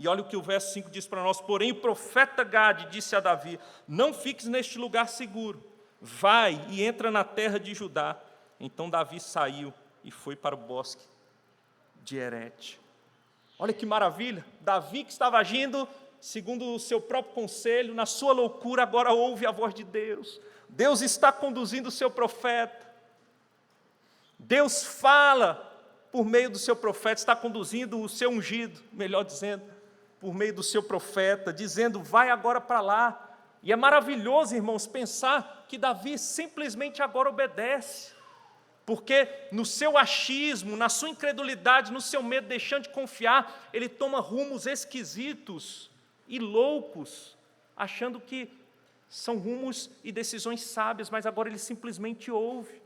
E olha o que o verso 5 diz para nós: porém o profeta Gade disse a Davi, não fiques neste lugar seguro, vai e entra na terra de Judá. Então Davi saiu e foi para o bosque de Herete. Olha que maravilha, Davi que estava agindo segundo o seu próprio conselho, na sua loucura, agora ouve a voz de Deus. Deus está conduzindo o seu profeta. Deus fala por meio do seu profeta, está conduzindo o seu ungido, melhor dizendo, por meio do seu profeta, dizendo, vai agora para lá. E é maravilhoso, irmãos, pensar que Davi simplesmente agora obedece. Porque no seu achismo, na sua incredulidade, no seu medo, deixando de confiar, ele toma rumos esquisitos e loucos, achando que são rumos e decisões sábias, mas agora ele simplesmente ouve.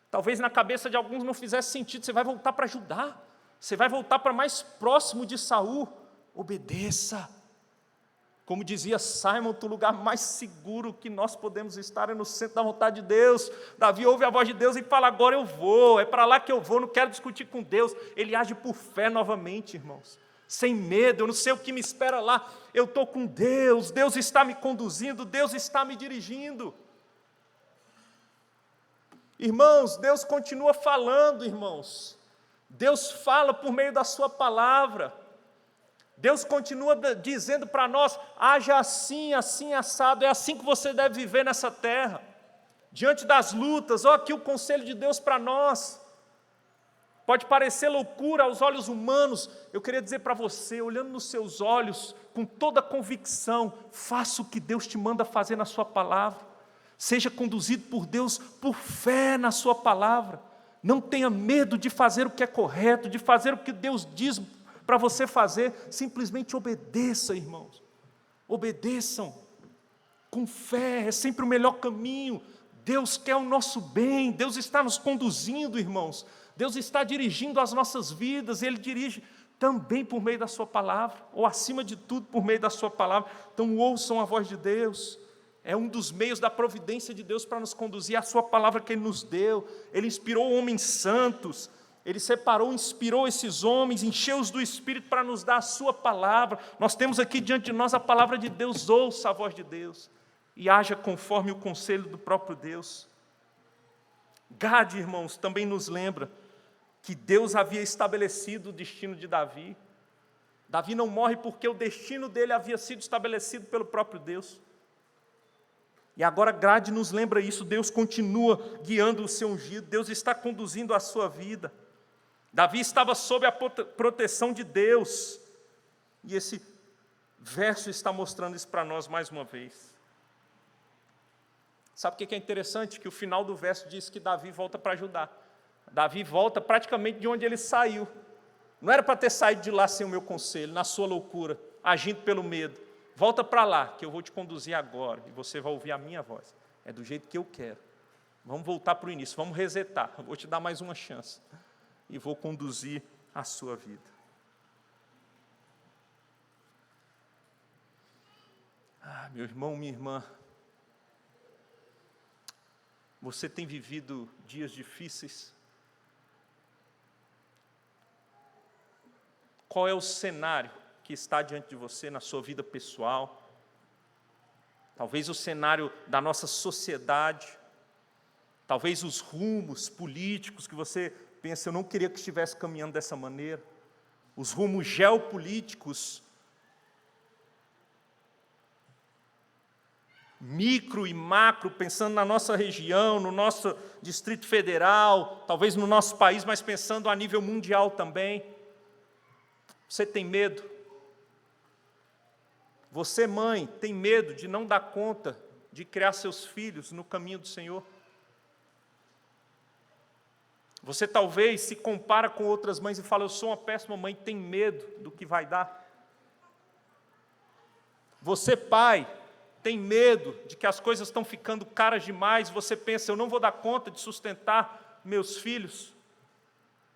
Talvez na cabeça de alguns não fizesse sentido, você vai voltar para Judá, você vai voltar para mais próximo de Saul, obedeça. Como dizia Simon, o lugar mais seguro que nós podemos estar é no centro da vontade de Deus. Davi ouve a voz de Deus e fala, agora eu vou, é para lá que eu vou, não quero discutir com Deus. Ele age por fé novamente, irmãos. Sem medo, eu não sei o que me espera lá, eu estou com Deus, Deus está me conduzindo, Deus está me dirigindo. Irmãos, Deus continua falando, irmãos. Deus fala por meio da sua palavra. Deus continua dizendo para nós, haja assim, assim, assado, é assim que você deve viver nessa terra. Diante das lutas, olha aqui o conselho de Deus para nós. Pode parecer loucura aos olhos humanos. Eu queria dizer para você, olhando nos seus olhos, com toda a convicção, faça o que Deus te manda fazer na sua palavra. Seja conduzido por Deus por fé na sua palavra. Não tenha medo de fazer o que é correto, de fazer o que Deus diz para você fazer. Simplesmente obedeça, irmãos. Obedeçam. Com fé, é sempre o melhor caminho. Deus quer o nosso bem, Deus está nos conduzindo, irmãos. Deus está dirigindo as nossas vidas, Ele dirige também por meio da sua palavra, ou acima de tudo por meio da sua palavra. Então ouçam a voz de Deus. É um dos meios da providência de Deus para nos conduzir, a sua palavra que Ele nos deu. Ele inspirou homens santos, Ele separou, inspirou esses homens, encheu-os do Espírito para nos dar a sua palavra. Nós temos aqui diante de nós a palavra de Deus. Ouça a voz de Deus e haja conforme o conselho do próprio Deus. Gade, irmãos, também nos lembra que Deus havia estabelecido o destino de Davi. Davi não morre porque o destino dele havia sido estabelecido pelo próprio Deus. E agora Gade nos lembra isso, Deus continua guiando o seu ungido, Deus está conduzindo a sua vida. Davi estava sob a proteção de Deus. E esse verso está mostrando isso para nós mais uma vez. Sabe o que é interessante? Que o final do verso diz que Davi volta para Judá. Davi volta praticamente de onde ele saiu. Não era para ter saído de lá sem o meu conselho, na sua loucura, agindo pelo medo. Volta para lá, que eu vou te conduzir agora, e você vai ouvir a minha voz. É do jeito que eu quero. Vamos voltar para o início, vamos resetar. Eu vou te dar mais uma chance. E vou conduzir a sua vida. Meu irmão, minha irmã, você tem vivido dias difíceis? Qual é o cenário que está diante de você na sua vida pessoal? Talvez o cenário da nossa sociedade, talvez os rumos políticos que você pensa, eu não queria que estivesse caminhando dessa maneira. Os rumos geopolíticos, micro e macro, pensando na nossa região, no nosso Distrito Federal, talvez no nosso país, mas pensando a nível mundial também. Você tem medo? Você, mãe, tem medo de não dar conta de criar seus filhos no caminho do Senhor? Você talvez se compara com outras mães e fala, eu sou uma péssima mãe, tem medo do que vai dar? Você, pai, tem medo de que as coisas estão ficando caras demais, você pensa, eu não vou dar conta de sustentar meus filhos?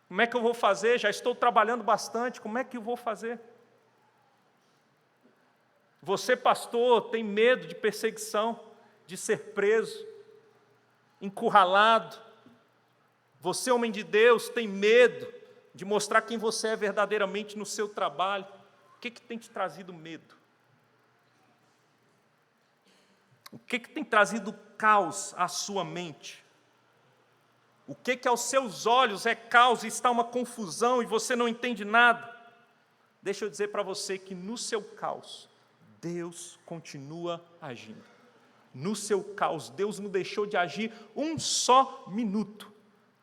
Como é que eu vou fazer? Já estou trabalhando bastante, como é que eu vou fazer? Você, pastor, tem medo de perseguição, de ser preso, encurralado. Você, homem de Deus, tem medo de mostrar quem você é verdadeiramente no seu trabalho. O que tem te trazido medo? O que tem trazido caos à sua mente? O que aos seus olhos é caos e está uma confusão e você não entende nada? Deixa eu dizer para você que no seu caos, Deus continua agindo. No seu caos, Deus não deixou de agir um só minuto.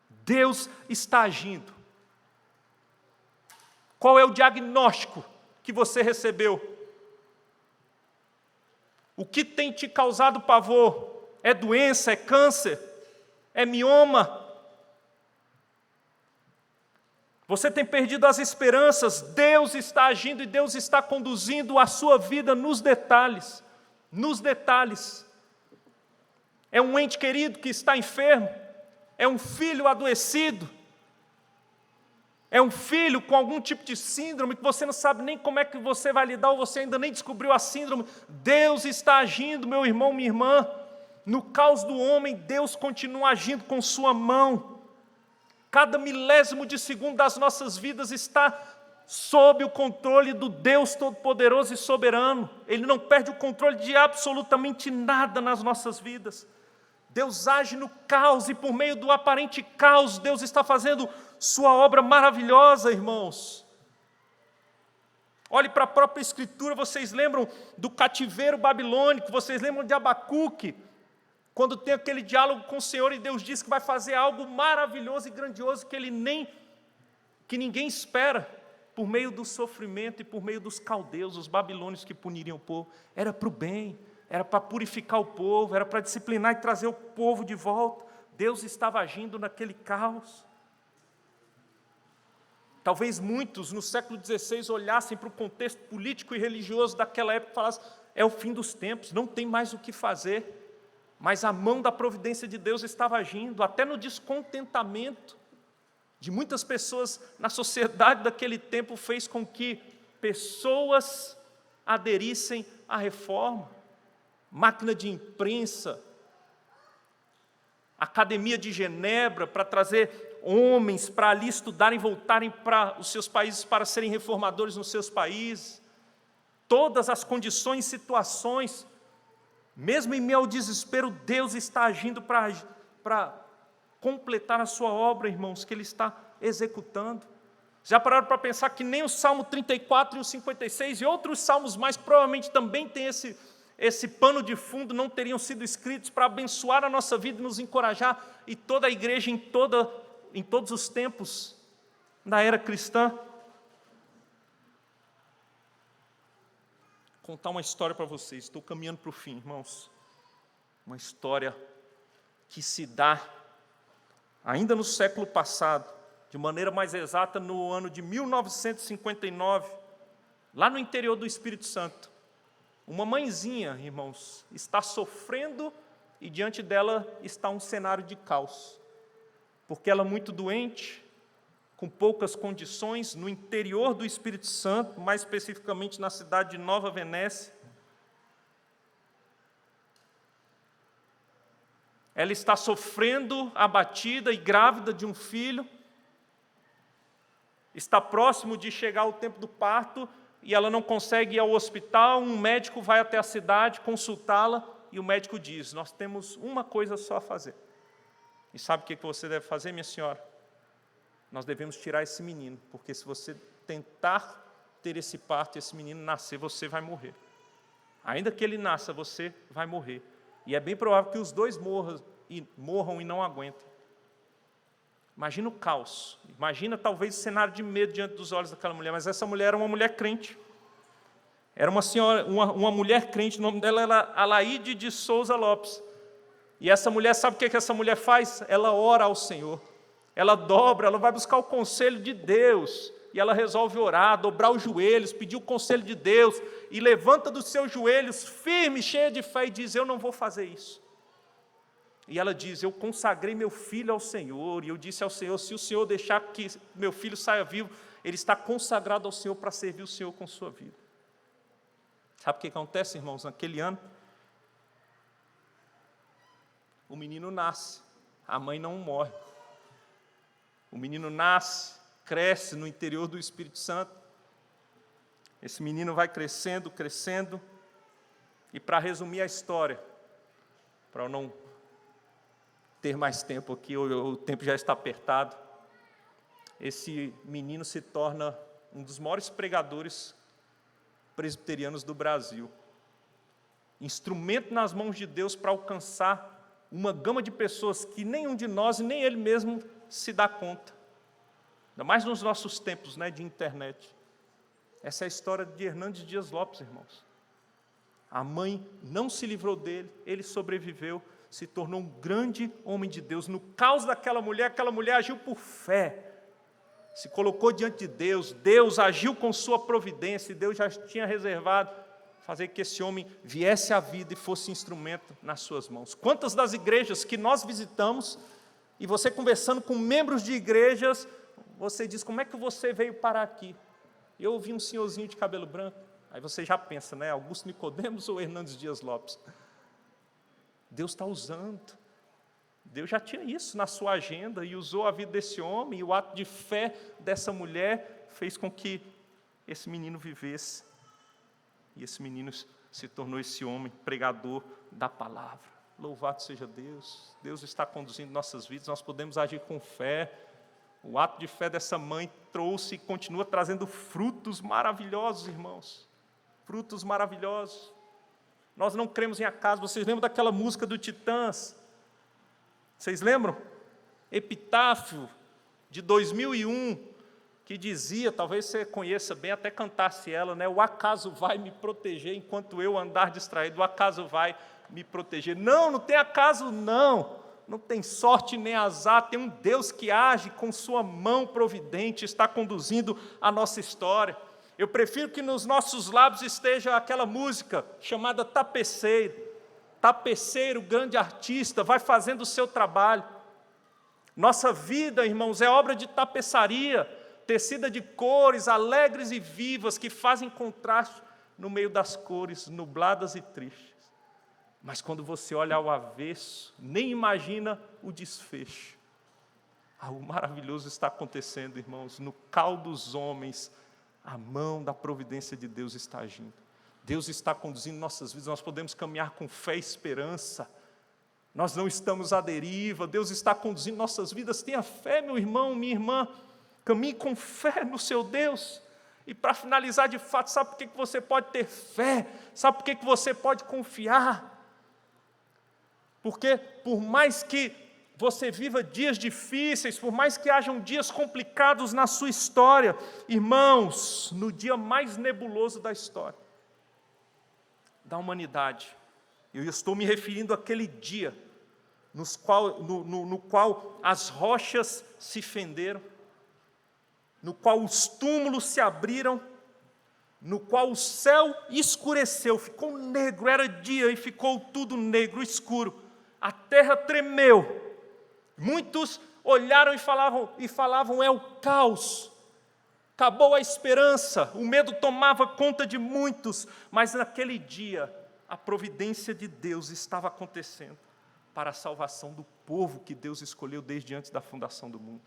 Deus está agindo. Qual é o diagnóstico que você recebeu? O que tem te causado pavor? É doença? É câncer? É mioma? Você tem perdido as esperanças? Deus está agindo e Deus está conduzindo a sua vida nos detalhes. Nos detalhes. É um ente querido que está enfermo? É um filho adoecido? É um filho com algum tipo de síndrome que você não sabe nem como é que você vai lidar, ou você ainda nem descobriu a síndrome? Deus está agindo, meu irmão, minha irmã. No caos do homem, Deus continua agindo com sua mão. Cada milésimo de segundo das nossas vidas está sob o controle do Deus Todo-Poderoso e Soberano. Ele não perde o controle de absolutamente nada nas nossas vidas. Deus age no caos e por meio do aparente caos, Deus está fazendo sua obra maravilhosa, irmãos. Olhe para a própria Escritura, vocês lembram do cativeiro babilônico, vocês lembram de Abacuque, quando tem aquele diálogo com o Senhor e Deus diz que vai fazer algo maravilhoso e grandioso que ele nem que ninguém espera, por meio do sofrimento e por meio dos caldeus, os babilônios que puniriam o povo. Era para o bem, era para purificar o povo, era para disciplinar e trazer o povo de volta. Deus estava agindo naquele caos. Talvez muitos no século XVI olhassem para o contexto político e religioso daquela época e falassem: é o fim dos tempos, não tem mais o que fazer. Mas a mão da providência de Deus estava agindo, até no descontentamento de muitas pessoas na sociedade daquele tempo, fez com que pessoas aderissem à reforma. Máquina de imprensa, Academia de Genebra, para trazer homens para ali estudarem, voltarem para os seus países para serem reformadores nos seus países. Todas as condições, situações, mesmo em meio ao desespero, Deus está agindo para completar a sua obra, irmãos, que Ele está executando. Já pararam para pensar que nem o Salmo 34 e o 56 e outros salmos mais, que provavelmente também tem esse pano de fundo, não teriam sido escritos para abençoar a nossa vida e nos encorajar, e toda a igreja em todos os tempos da era cristã? Contar uma história para vocês, estou caminhando para o fim, irmãos. Uma história que se dá ainda no século passado, de maneira mais exata no ano de 1959, lá no interior do Espírito Santo. Uma mãezinha, irmãos, está sofrendo e diante dela está um cenário de caos, porque ela é muito doente, com poucas condições, no interior do Espírito Santo, mais especificamente na cidade de Nova Venécia. Ela está sofrendo, abatida e grávida de um filho, está próximo de chegar o tempo do parto, e ela não consegue ir ao hospital. Um médico vai até a cidade consultá-la, e o médico diz: nós temos uma coisa só a fazer. E sabe o que você deve fazer, minha senhora? Nós devemos tirar esse menino, porque se você tentar ter esse parto e esse menino nascer, você vai morrer. Ainda que ele nasça, você vai morrer. E é bem provável que os dois morram e não aguentem. Imagina o caos, imagina talvez o cenário de medo diante dos olhos daquela mulher, mas essa mulher era uma mulher crente. Era uma senhora, uma mulher crente, o nome dela era Alaide de Souza Lopes. E essa mulher, sabe o que essa mulher faz? Ela ora ao Senhor. Ela dobra, ela vai buscar o conselho de Deus, e ela resolve orar, dobrar os joelhos, pedir o conselho de Deus, e levanta dos seus joelhos, firme, cheia de fé, e diz: eu não vou fazer isso. E ela diz: eu consagrei meu filho ao Senhor, e eu disse ao Senhor: se o Senhor deixar que meu filho saia vivo, ele está consagrado ao Senhor para servir o Senhor com sua vida. Sabe o que acontece, irmãos? Naquele ano, o menino nasce, a mãe não morre. O menino nasce, cresce no interior do Espírito Santo. Esse menino vai crescendo, crescendo. E para resumir a história, para eu não ter mais tempo aqui, o tempo já está apertado, esse menino se torna um dos maiores pregadores presbiterianos do Brasil. Instrumento nas mãos de Deus para alcançar uma gama de pessoas que nenhum de nós e nem ele mesmo se dá conta. Ainda mais nos nossos tempos, de internet. Essa é a história de Hernandes Dias Lopes, irmãos. A mãe não se livrou dele, ele sobreviveu, se tornou um grande homem de Deus. No caos daquela mulher, aquela mulher agiu por fé. Se colocou diante de Deus, Deus agiu com sua providência, e Deus já tinha reservado fazer que esse homem viesse à vida e fosse instrumento nas suas mãos. Quantas das igrejas que nós visitamos, e você conversando com membros de igrejas, você diz: como é que você veio parar aqui? Eu ouvi um senhorzinho de cabelo branco. Aí você já pensa, Augusto Nicodemos ou Hernandes Dias Lopes? Deus está usando. Deus já tinha isso na sua agenda e usou a vida desse homem, e o ato de fé dessa mulher fez com que esse menino vivesse. E esse menino se tornou esse homem pregador da palavra. Louvado seja Deus. Deus está conduzindo nossas vidas, nós podemos agir com fé. O ato de fé dessa mãe trouxe e continua trazendo frutos maravilhosos, irmãos. Frutos maravilhosos. Nós não cremos em acaso. Vocês lembram daquela música do Titãs? Vocês lembram? Epitáfio, de 2001. que dizia, talvez você conheça bem, até cantasse ela, né? O acaso vai me proteger enquanto eu andar distraído, o acaso vai me proteger. Não, não tem acaso não, não tem sorte nem azar, tem um Deus que age com sua mão providente, está conduzindo a nossa história. Eu prefiro que nos nossos lábios esteja aquela música chamada Tapeceiro. Tapeceiro, grande artista, vai fazendo o seu trabalho. Nossa vida, irmãos, é obra de tapeçaria, tecida de cores alegres e vivas, que fazem contraste no meio das cores nubladas e tristes. Mas quando você olha ao avesso, nem imagina o desfecho. Algo maravilhoso está acontecendo, irmãos. No cal dos homens, a mão da providência de Deus está agindo. Deus está conduzindo nossas vidas, nós podemos caminhar com fé e esperança. Nós não estamos à deriva, Deus está conduzindo nossas vidas. Tenha fé, meu irmão, minha irmã. Caminhe com fé no seu Deus. E para finalizar, de fato, sabe por que você pode ter fé? Sabe por que você pode confiar? Porque por mais que você viva dias difíceis, por mais que hajam dias complicados na sua história, irmãos, no dia mais nebuloso da história da humanidade, eu estou me referindo àquele dia no qual as rochas se fenderam, no qual os túmulos se abriram, no qual o céu escureceu, ficou negro, era dia e ficou tudo negro, escuro, a terra tremeu, muitos olharam e falavam, é o caos, acabou a esperança, o medo tomava conta de muitos, mas naquele dia, a providência de Deus estava acontecendo para a salvação do povo que Deus escolheu desde antes da fundação do mundo.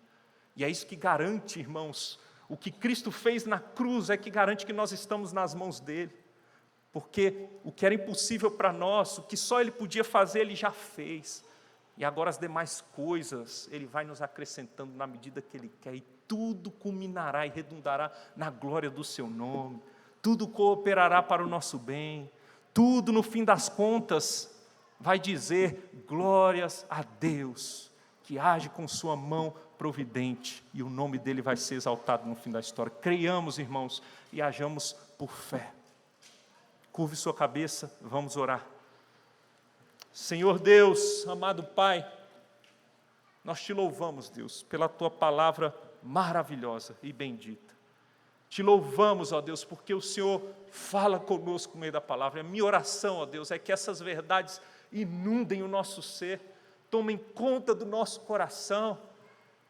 E é isso que garante, irmãos, o que Cristo fez na cruz é que garante que nós estamos nas mãos dEle. Porque o que era impossível para nós, o que só Ele podia fazer, Ele já fez. E agora as demais coisas, Ele vai nos acrescentando na medida que Ele quer. E tudo culminará e redundará na glória do Seu nome. Tudo cooperará para o nosso bem. Tudo, no fim das contas, vai dizer glórias a Deus, que age com sua mão providente. E o nome dEle vai ser exaltado no fim da história. Creiamos, irmãos, e hajamos por fé. Curve sua cabeça, vamos orar. Senhor Deus, amado Pai, nós te louvamos, Deus, pela Tua palavra maravilhosa e bendita. Te louvamos, ó Deus, porque o Senhor fala conosco no meio da palavra. A minha oração, ó Deus, é que essas verdades inundem o nosso ser, tomem conta do nosso coração.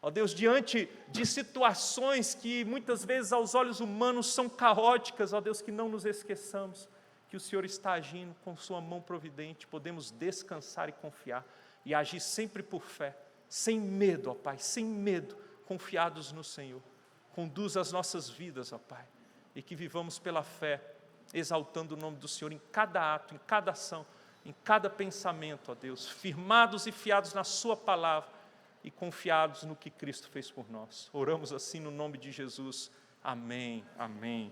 Ó Deus, diante de situações que muitas vezes aos olhos humanos são caóticas, ó Deus, que não nos esqueçamos que o Senhor está agindo com sua mão providente, podemos descansar e confiar, e agir sempre por fé, sem medo, ó Pai, sem medo, confiados no Senhor. Conduz as nossas vidas, ó Pai, e que vivamos pela fé, exaltando o nome do Senhor em cada ato, em cada ação, em cada pensamento, ó Deus, firmados e fiados na sua palavra, e confiados no que Cristo fez por nós. Oramos assim no nome de Jesus. Amém, amém.